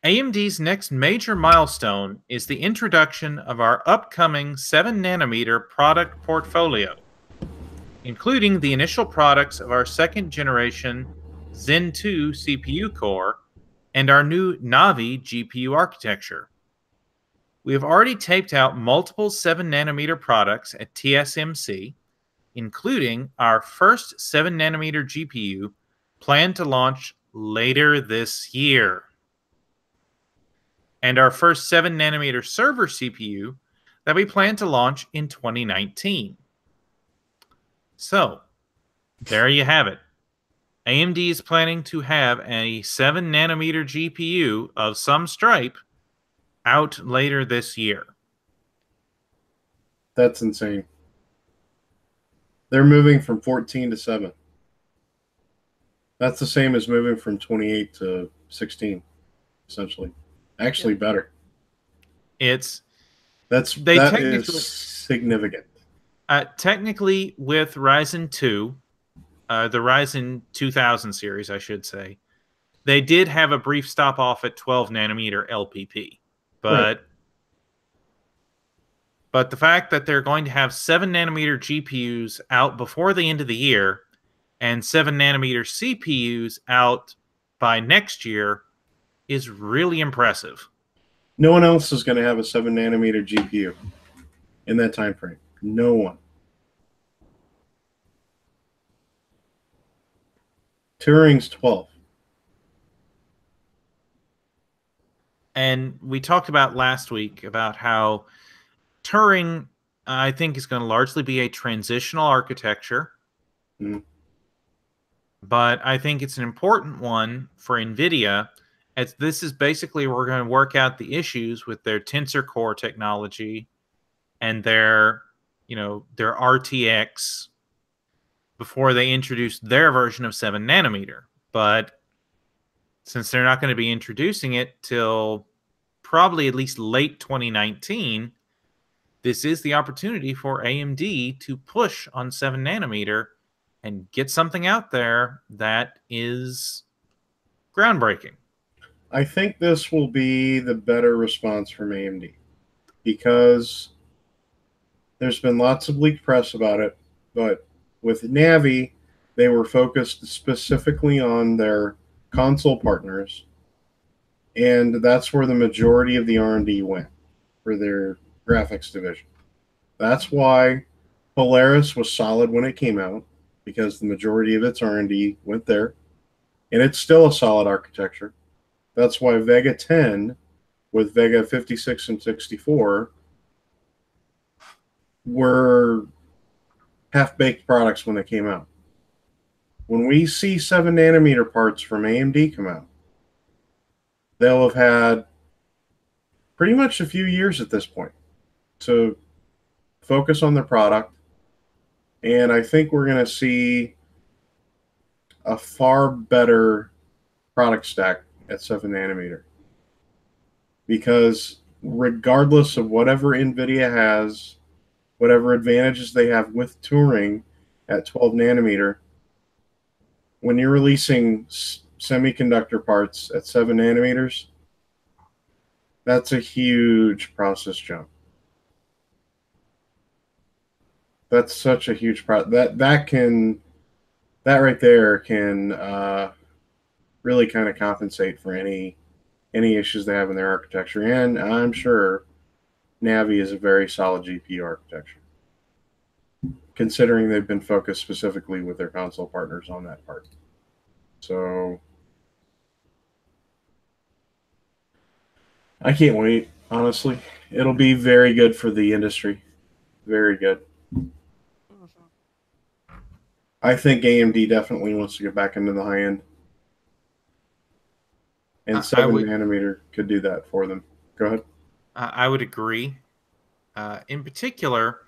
AMD's next major milestone is the introduction of our upcoming 7 nanometer product portfolio, including the initial products of our second generation Zen 2 CPU core and our new Navi GPU architecture. We have already taped out multiple 7 nanometer products at TSMC, including our first 7 nanometer GPU planned to launch later this year, and our first 7 nanometer server CPU that we plan to launch in 2019. So, there you have it. AMD is planning to have a 7 nanometer GPU of some stripe out later this year. That's insane. They're moving from 14 to 7. That's the same as moving from 28 to 16, essentially. Actually, better. That is significant. Technically, with Ryzen 2, the Ryzen 2000 series, I should say, they did have a brief stop off at 12 nanometer LPP. But the fact that they're going to have 7 nanometer GPUs out before the end of the year and 7 nanometer CPUs out by next year is really impressive. No one else is going to have a 7 nanometer GPU in that time frame. No one. Turing's 12. And we talked about last week about how Turing, I think, is going to largely be a transitional architecture. But I think it's an important one for NVIDIA, as this is basically where we're going to work out the issues with their Tensor Core technology and their RTX before they introduce their version of 7 nanometer. But since they're not going to be introducing it till probably at least late 2019, this is the opportunity for AMD to push on 7 nanometer and get something out there that is groundbreaking. I think this will be the better response from AMD because there's been lots of leaked press about it, but with Navi, they were focused specifically on their console partners, and that's where the majority of the R&D went for their graphics division. That's why Polaris was solid when it came out, because the majority of its R&D went there, and it's still a solid architecture. That's why Vega 10 with Vega 56 and 64 were half-baked products when they came out. When we see 7 nanometer parts from AMD come out, they'll have had pretty much a few years at this point to focus on their product. And I think we're going to see a far better product stack at 7 nanometer. Because regardless of whatever NVIDIA has, whatever advantages they have with Turing at 12 nanometer, when you're releasing semiconductor parts at 7 nanometers, that's a huge process jump. That's such a huge that right there can really kind of compensate for any issues they have in their architecture. And I'm sure Navi is a very solid GPU architecture, considering they've been focused specifically with their console partners on that part. So I can't wait, honestly. It'll be very good for the industry. Very good. I think AMD definitely wants to get back into the high end. And 7 nanometer could do that for them. Go ahead. I would agree. In particular,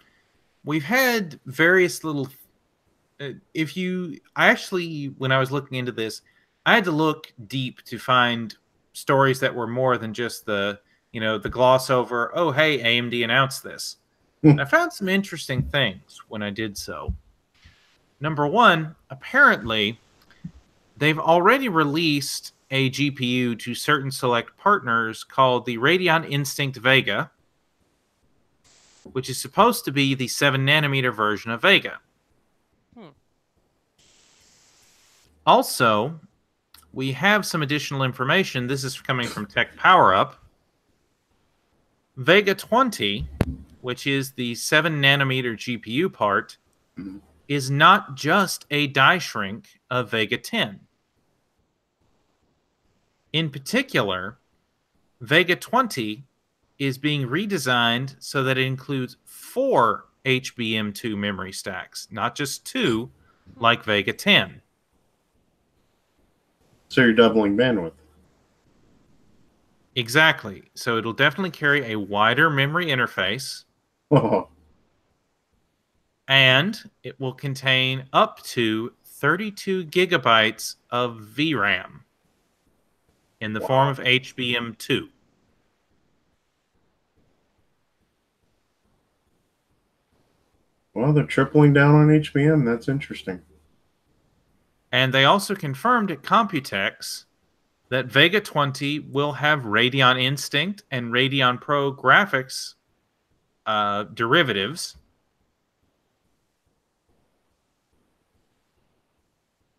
we've had various little... I actually, when I was looking into this, I had to look deep to find stories that were more than just the gloss over, oh, hey, AMD announced this. I found some interesting things when I did so. Number one, apparently, they've already released a GPU to certain select partners called the Radeon Instinct Vega, which is supposed to be the 7 nanometer version of Vega. Also, we have some additional information. This is coming from Tech Power Up. Vega 20, which is the 7 nanometer GPU part, is not just a die shrink of Vega 10. In particular, Vega 20 is being redesigned so that it includes 4 HBM2 memory stacks, not just 2 like Vega 10. So you're doubling bandwidth. Exactly. So it'll definitely carry a wider memory interface. Oh. And it will contain up to 32 gigabytes of VRAM in the form of HBM2. Well, they're tripling down on HBM. That's interesting. And they also confirmed at Computex that Vega 20 will have Radeon Instinct and Radeon Pro graphics derivatives.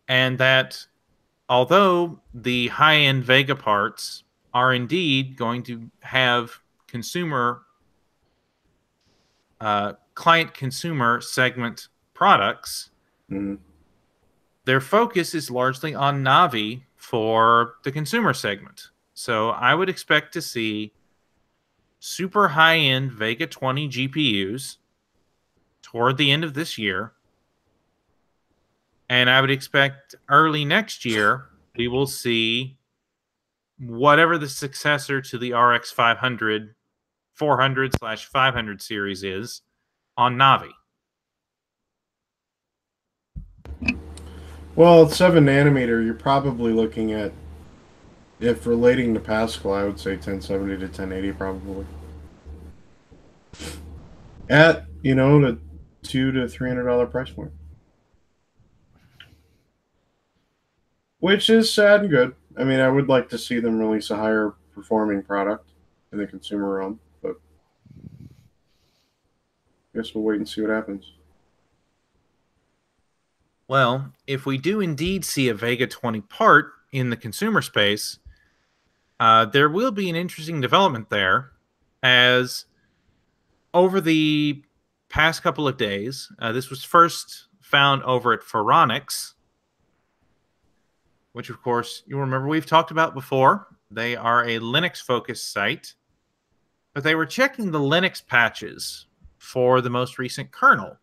And that although the high-end Vega parts are indeed going to have client-consumer segment products, their focus is largely on Navi for the consumer segment. So I would expect to see super high-end Vega 20 GPUs toward the end of this year. And I would expect early next year, we will see whatever the successor to the RX 500, 400/500 series is on Navi. Well, at 7 nanometer, you're probably looking at, if relating to Pascal, I would say 1070 to 1080 probably. At, the $200 to $300 price point. Which is sad and good. I mean, I would like to see them release a higher performing product in the consumer realm, but I guess we'll wait and see what happens. Well, if we do indeed see a Vega 20 part in the consumer space, there will be an interesting development there, as over the past couple of days, this was first found over at Phoronix, which, of course, you'll remember we've talked about before. They are a Linux-focused site, but they were checking the Linux patches for the most recent kernel.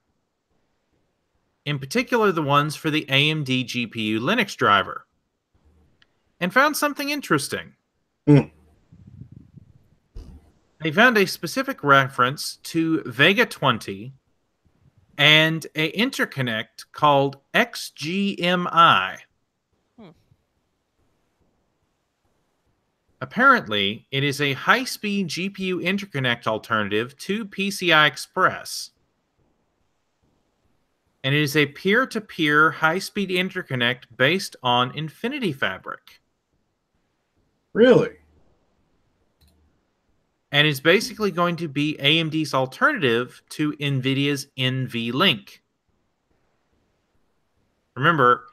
In particular, the ones for the AMD GPU Linux driver, and found something interesting. Hmm. They found a specific reference to Vega 20 and an interconnect called XGMI. Hmm. Apparently, it is a high-speed GPU interconnect alternative to PCI Express. And it is a peer-to-peer high-speed interconnect based on Infinity Fabric. Really? And it's basically going to be AMD's alternative to NVIDIA's NVLink. Remember,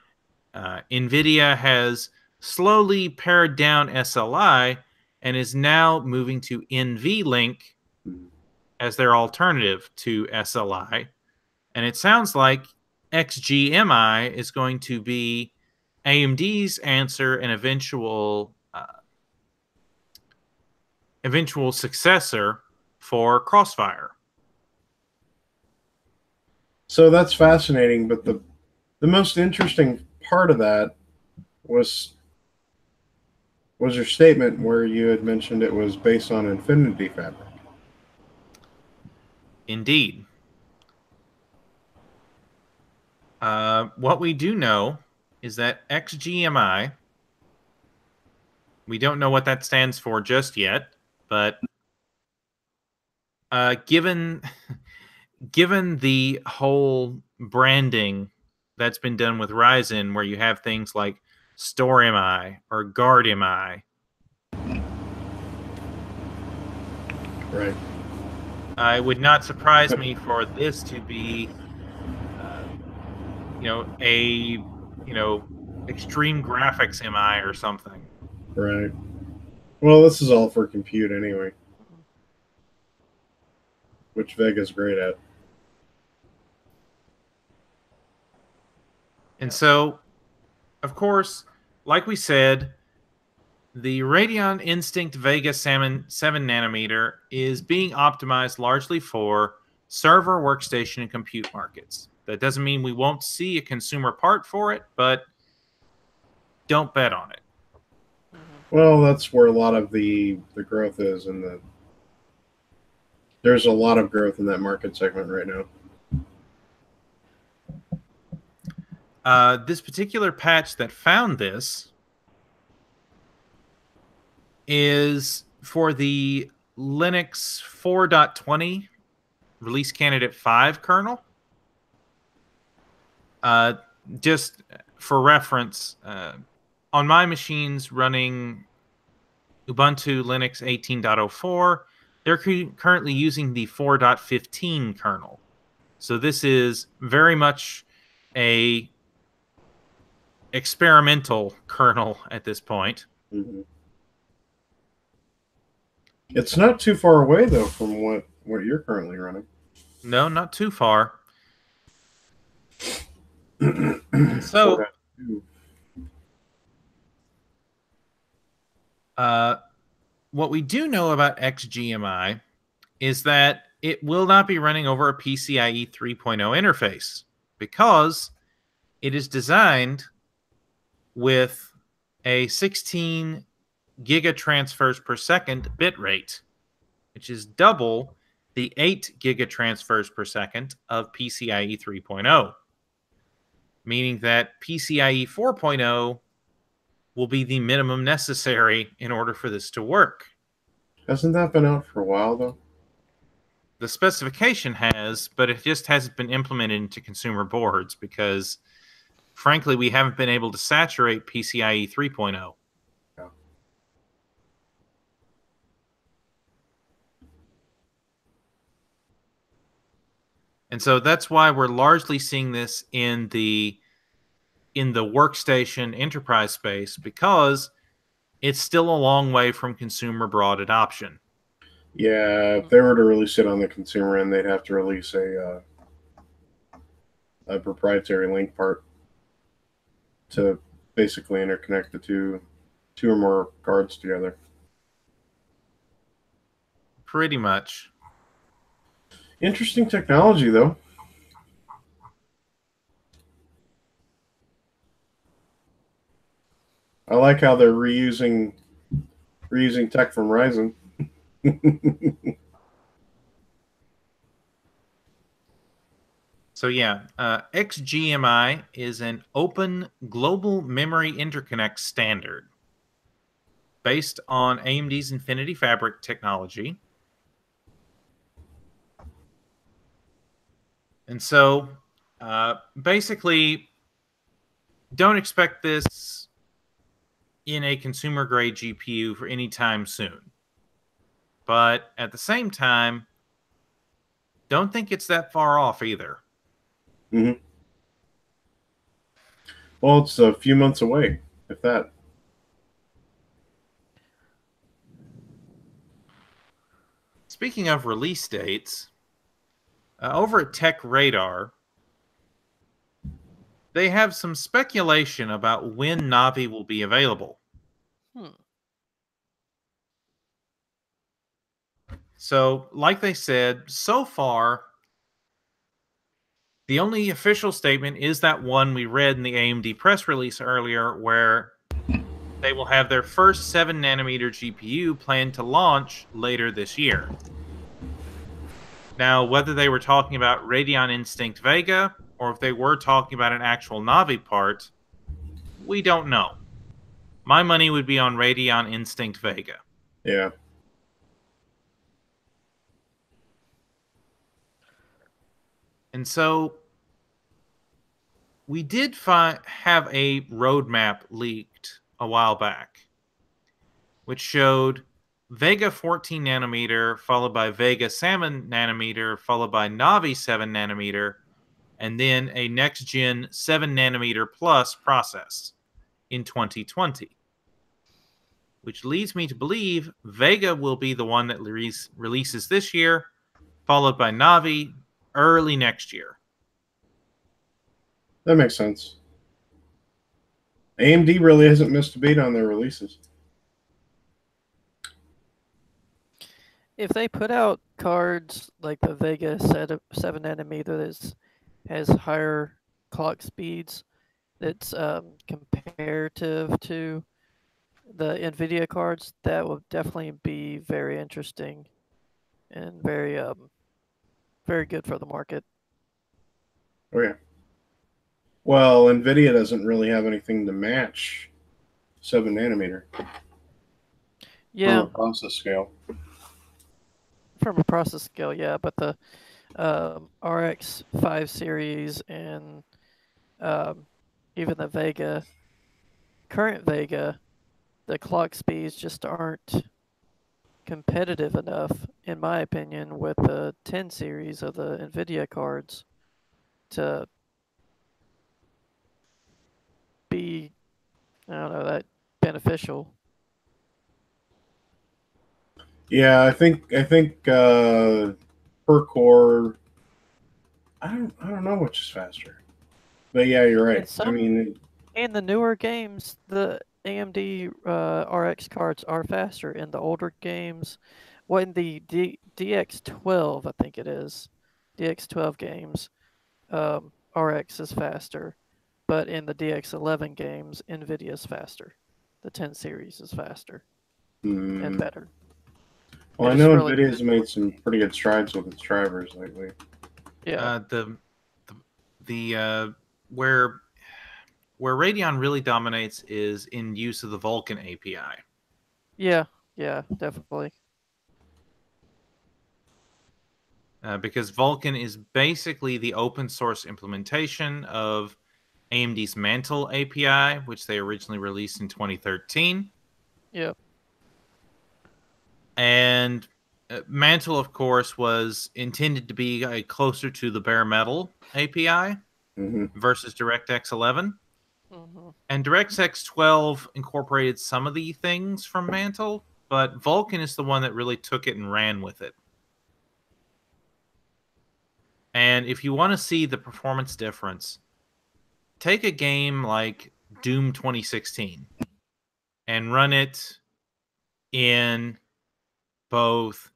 NVIDIA has slowly pared down SLI and is now moving to NVLink as their alternative to SLI. And it sounds like XGMI is going to be AMD's answer and eventual successor for Crossfire. So that's fascinating, but the most interesting part of that was your statement where you had mentioned it was based on Infinity Fabric. Indeed. What we do know is that XGMI, we don't know what that stands for just yet, but given the whole branding that's been done with Ryzen, where you have things like Store MI or Guard MI, Right. it would not surprise me for this to be, extreme graphics MI or something. Right. Well, this is all for compute anyway, which Vega's great at. And so, of course, like we said, the Radeon Instinct Vega 7 nanometer is being optimized largely for server, workstation, and compute markets. That doesn't mean we won't see a consumer part for it, but don't bet on it. Well, that's where a lot of the growth is, and there's a lot of growth in that market segment right now. This particular patch that found this is for the Linux 4.20 release candidate 5 kernel. Just for reference, on my machines running Ubuntu Linux 18.04, they're currently using the 4.15 kernel. So this is very much a experimental kernel at this point. Mm-hmm. It's not too far away though from what you're currently running. No, not too far. So, what we do know about XGMI is that it will not be running over a PCIe 3.0 interface because it is designed with a 16 gigatransfers per second bit rate, which is double the 8 gigatransfers per second of PCIe 3.0, meaning that PCIe 4.0 will be the minimum necessary in order for this to work. Hasn't that been out for a while, though? The specification has, but it just hasn't been implemented into consumer boards because, frankly, we haven't been able to saturate PCIe 3.0. Yeah. And so that's why we're largely seeing this in the workstation enterprise space, because it's still a long way from consumer broad adoption. Yeah, if they were to release it on the consumer end, they'd have to release a proprietary link part to basically interconnect the two two or more cards together. Pretty much. Interesting technology, though. I like how they're reusing tech from Ryzen. So yeah, XGMI is an open global memory interconnect standard based on AMD's Infinity Fabric technology. And so basically, don't expect this in a consumer grade GPU for any time soon. But at the same time, don't think it's that far off either. Mm-hmm. Well, it's a few months away, if that. Speaking of release dates, over at Tech Radar, they have some speculation about when Navi will be available. So, like they said, so far, the only official statement is that one we read in the AMD press release earlier, where they will have their first 7 nanometer GPU planned to launch later this year. Now, whether they were talking about Radeon Instinct Vega or if they were talking about an actual Navi part, we don't know. My money would be on Radeon Instinct Vega. Yeah. And so we did have a roadmap leaked a while back, which showed Vega 14 nanometer, followed by Vega 7 nanometer, followed by Navi 7 nanometer, and then a next gen 7 nanometer plus process in 2020. Which leads me to believe Vega will be the one that releases this year, followed by Navi early next year. That makes sense. AMD really hasn't missed a beat on their releases. If they put out cards like the Vega 7 nanometer that has higher clock speeds, that's comparative to the NVIDIA cards, that will definitely be very interesting and very good for the market. Oh, yeah. Well, NVIDIA doesn't really have anything to match 7 nanometer. Yeah. From a process scale. From a process scale, yeah, but the RX 5 series and even the current Vega, the clock speeds just aren't competitive enough, in my opinion, with the 10 series of the NVIDIA cards to be, I don't know, that beneficial. Yeah, I think per core, I don't know which is faster. But yeah, you're right. I mean, in the newer games, the AMD RX cards are faster. In the older games, in the DX12, I think it is, DX12 games, RX is faster. But in the DX11 games, NVIDIA is faster. The 10 series is faster and better. Well, I know NVIDIA's made some pretty good strides with its drivers lately. Yeah. Where Radeon really dominates is in use of the Vulkan API. Yeah, definitely. Because Vulkan is basically the open source implementation of AMD's Mantle API, which they originally released in 2013. Yeah. And Mantle, of course, was intended to be closer to the bare metal API versus DirectX 11. And DirectX 12 incorporated some of the things from Mantle, but Vulkan is the one that really took it and ran with it. And if you want to see the performance difference, take a game like Doom 2016. and run it in both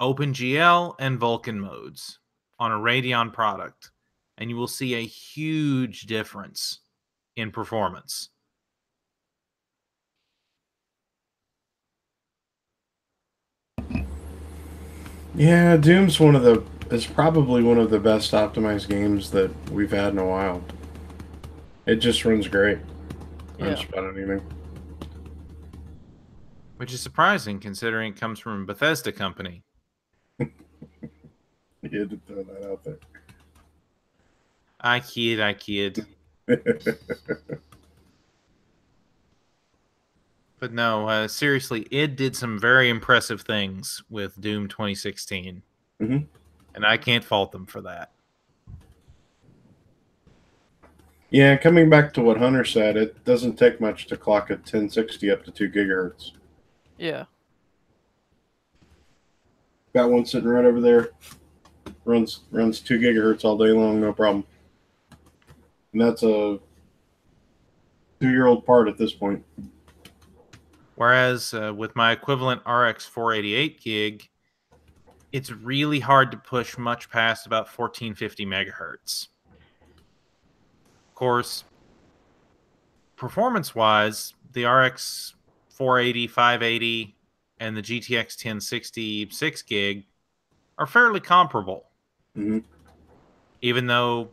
OpenGL and Vulkan modes on a Radeon product, and you will see a huge difference in performance. Yeah, Doom's is probably one of the best optimized games that we've had in a while. It just runs great on Yeah. just about anything. Which is surprising considering it comes from a Bethesda company. You had to throw that out I kid. there. But no, seriously, id did some very impressive things with Doom 2016. Mhm. And I can't fault them for that. Yeah, coming back to what Hunter said, it doesn't take much to clock a 1060 up to 2 gigahertz. Yeah. Got one sitting right over there. Runs 2 gigahertz all day long, no problem. And that's a 2-year-old part at this point. Whereas with my equivalent RX 488 gig, it's really hard to push much past about 1450 megahertz. Of course, performance-wise, the RX 480, 580, and the GTX 1060 6 gig are fairly comparable. Mhm. Even though,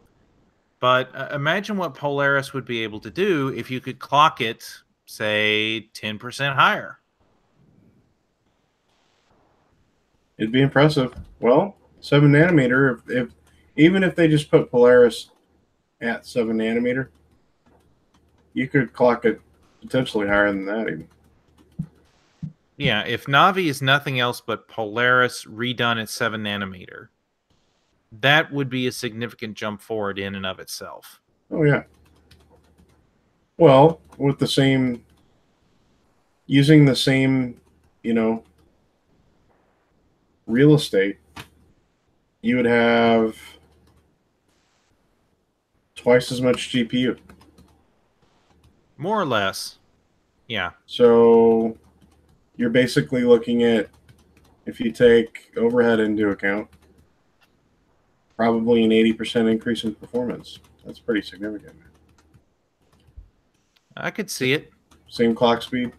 but imagine what Polaris would be able to do if you could clock it, say, 10% higher. It'd be impressive. Well, 7 nanometer, if even if they just put Polaris at 7 nanometer, you could clock it potentially higher than that even. Yeah, if Navi is nothing else but Polaris redone at 7 nanometer, that would be a significant jump forward in and of itself. Oh, yeah. Well, with the same, using the same, real estate, you would have twice as much GPU. More or less. Yeah. So you're basically looking at, if you take overhead into account, probably an 80% increase in performance. That's pretty significant. I could see it. Same clock speed.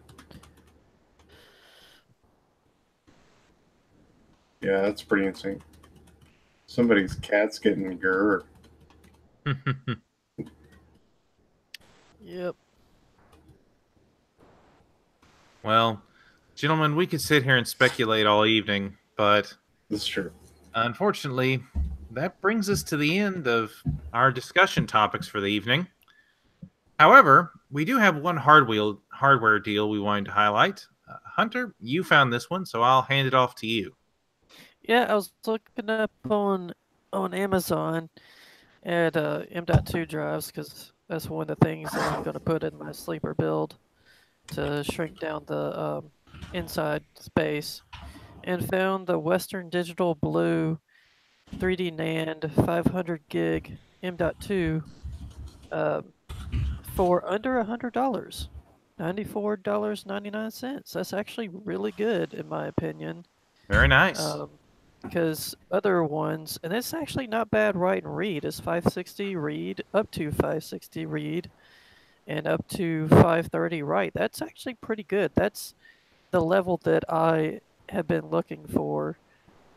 Yeah, that's pretty insane. Somebody's cat's getting grr. Yep. Well, gentlemen, we could sit here and speculate all evening, but That's true. unfortunately, that brings us to the end of our discussion topics for the evening. However, we do have one hardware deal we wanted to highlight. Hunter, you found this one, so I'll hand it off to you. Yeah, I was looking up on Amazon at M.2 drives because that's one of the things that I'm going to put in my sleeper build to shrink down the inside space, and found the Western Digital Blue 3D NAND 500 gig M.2 for under $100, $94.99. That's actually really good in my opinion. Very nice. Because other ones, and it's actually not bad write and read. It's 560 read, up to 560 read, and up to 530 write. That's actually pretty good. That's the level that I have been looking for,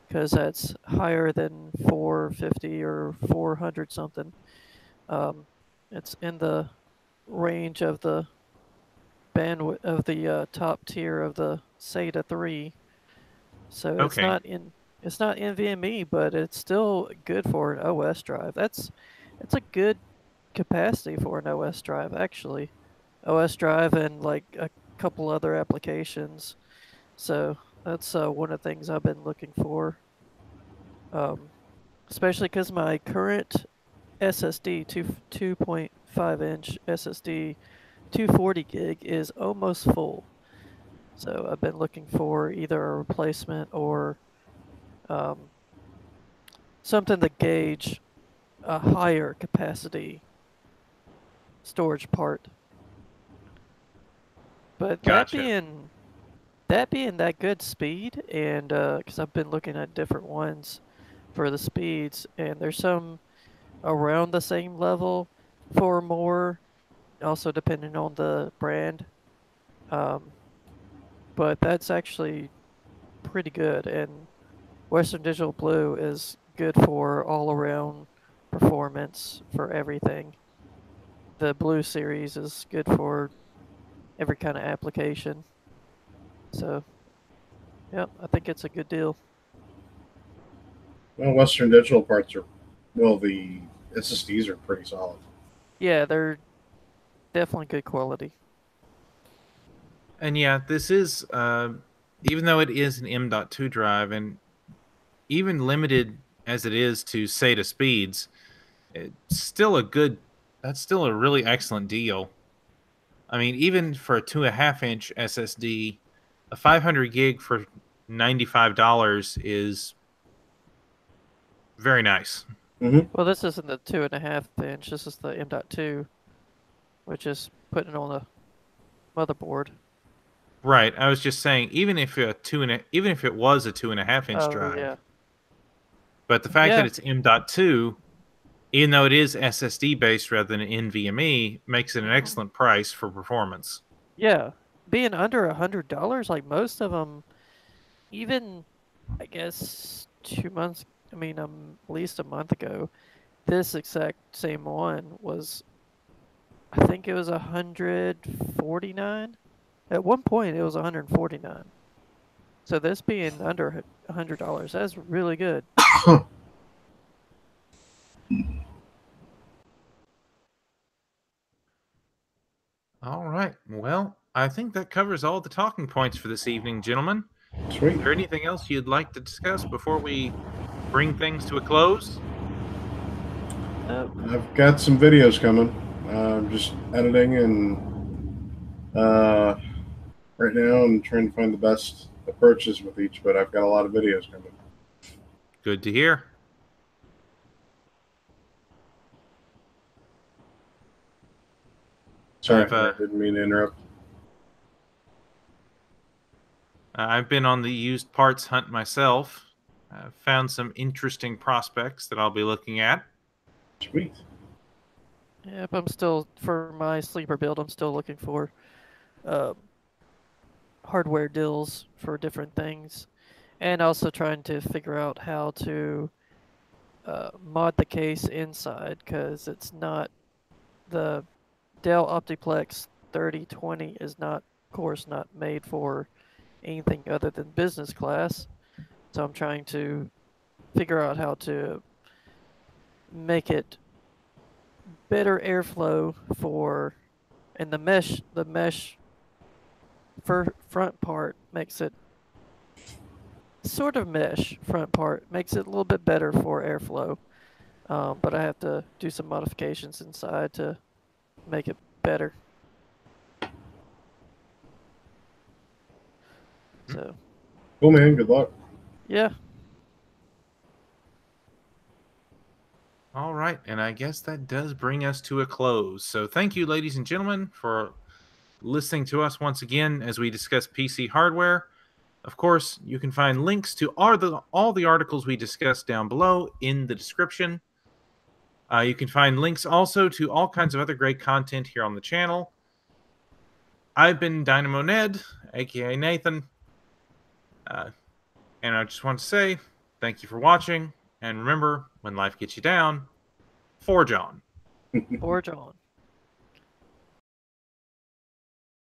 because that's higher than 450 or 400 something. It's in the range of the bandwidth of the top tier of the SATA 3. So Okay. it's not NVMe, but it's still good for an OS drive. That's a good capacity for an OS drive, actually. OS drive and like a couple other applications. So that's one of the things I've been looking for. Especially because my current SSD, 2.5-inch SSD, 240 gig is almost full. So I've been looking for either a replacement or something to gauge a higher capacity storage part. But Gotcha. that being that good speed, and because I've been looking at different ones for the speeds, and there's some around the same level for more, also depending on the brand. Um, but that's actually pretty good, and Western Digital Blue is good for all around performance for everything. The Blue series is good for every kind of application. So, yeah, I think it's a good deal. Well, Western Digital parts are, well, the SSDs are pretty solid. Yeah, they're definitely good quality. And yeah, this is even though it is an M.2 drive, and even limited as it is to SATA speeds, it's still a good. That's still a really excellent deal. I mean, even for a 2.5-inch SSD, a 500 gig for $95 is very nice. Hmm. Well, this isn't the 2.5 inch. This is the M.2, which is putting it on the motherboard. Right. I was just saying, even if it was a 2.5-inch Oh drive, yeah, but the fact that yeah, it's M.2, even though it is SSD based rather than NVMe, makes it an excellent price for performance. yeah. Being under $100, like most of them, even I guess 2 months. I mean, at least a month ago, this exact same one was. I think it was 149. At one point, it was 149. So this being under $100, that's really good. All right. Well, I think that covers all the talking points for this evening, gentlemen. Is Sweet. there anything else you'd like to discuss before we bring things to a close? Nope. I've got some videos coming. I'm just editing and right now I'm trying to find the best approaches with each, but I've got a lot of videos coming. Good to hear. Sorry, I've Henry, uh, didn't mean to interrupt. I've been on the used parts hunt myself. I've found some interesting prospects that I'll be looking at. Sweet. Yep, I'm still for my sleeper build. I'm still looking for uh, hardware deals for different things, and also trying to figure out how to mod the case inside because it's not the Dell Optiplex 3020 is not, of course, not made for anything other than business class. So I'm trying to figure out how to make it better airflow for, and the mesh front part makes it sort of mesh front part makes it a little bit better for airflow. But I have to do some modifications inside to make it better. So Cool, man. Good luck. yeah, All right, and I guess that does bring us to a close. So thank you, ladies and gentlemen, for listening to us once again as we discuss PC hardware. Of course, you can find links to all the articles we discussed down below in the description. You can find links also to all kinds of other great content here on the channel. I've been Dynamo Ned, aka Nathan, uh, and I just want to say thank you for watching. And remember, when life gets you down, forge on. forge on.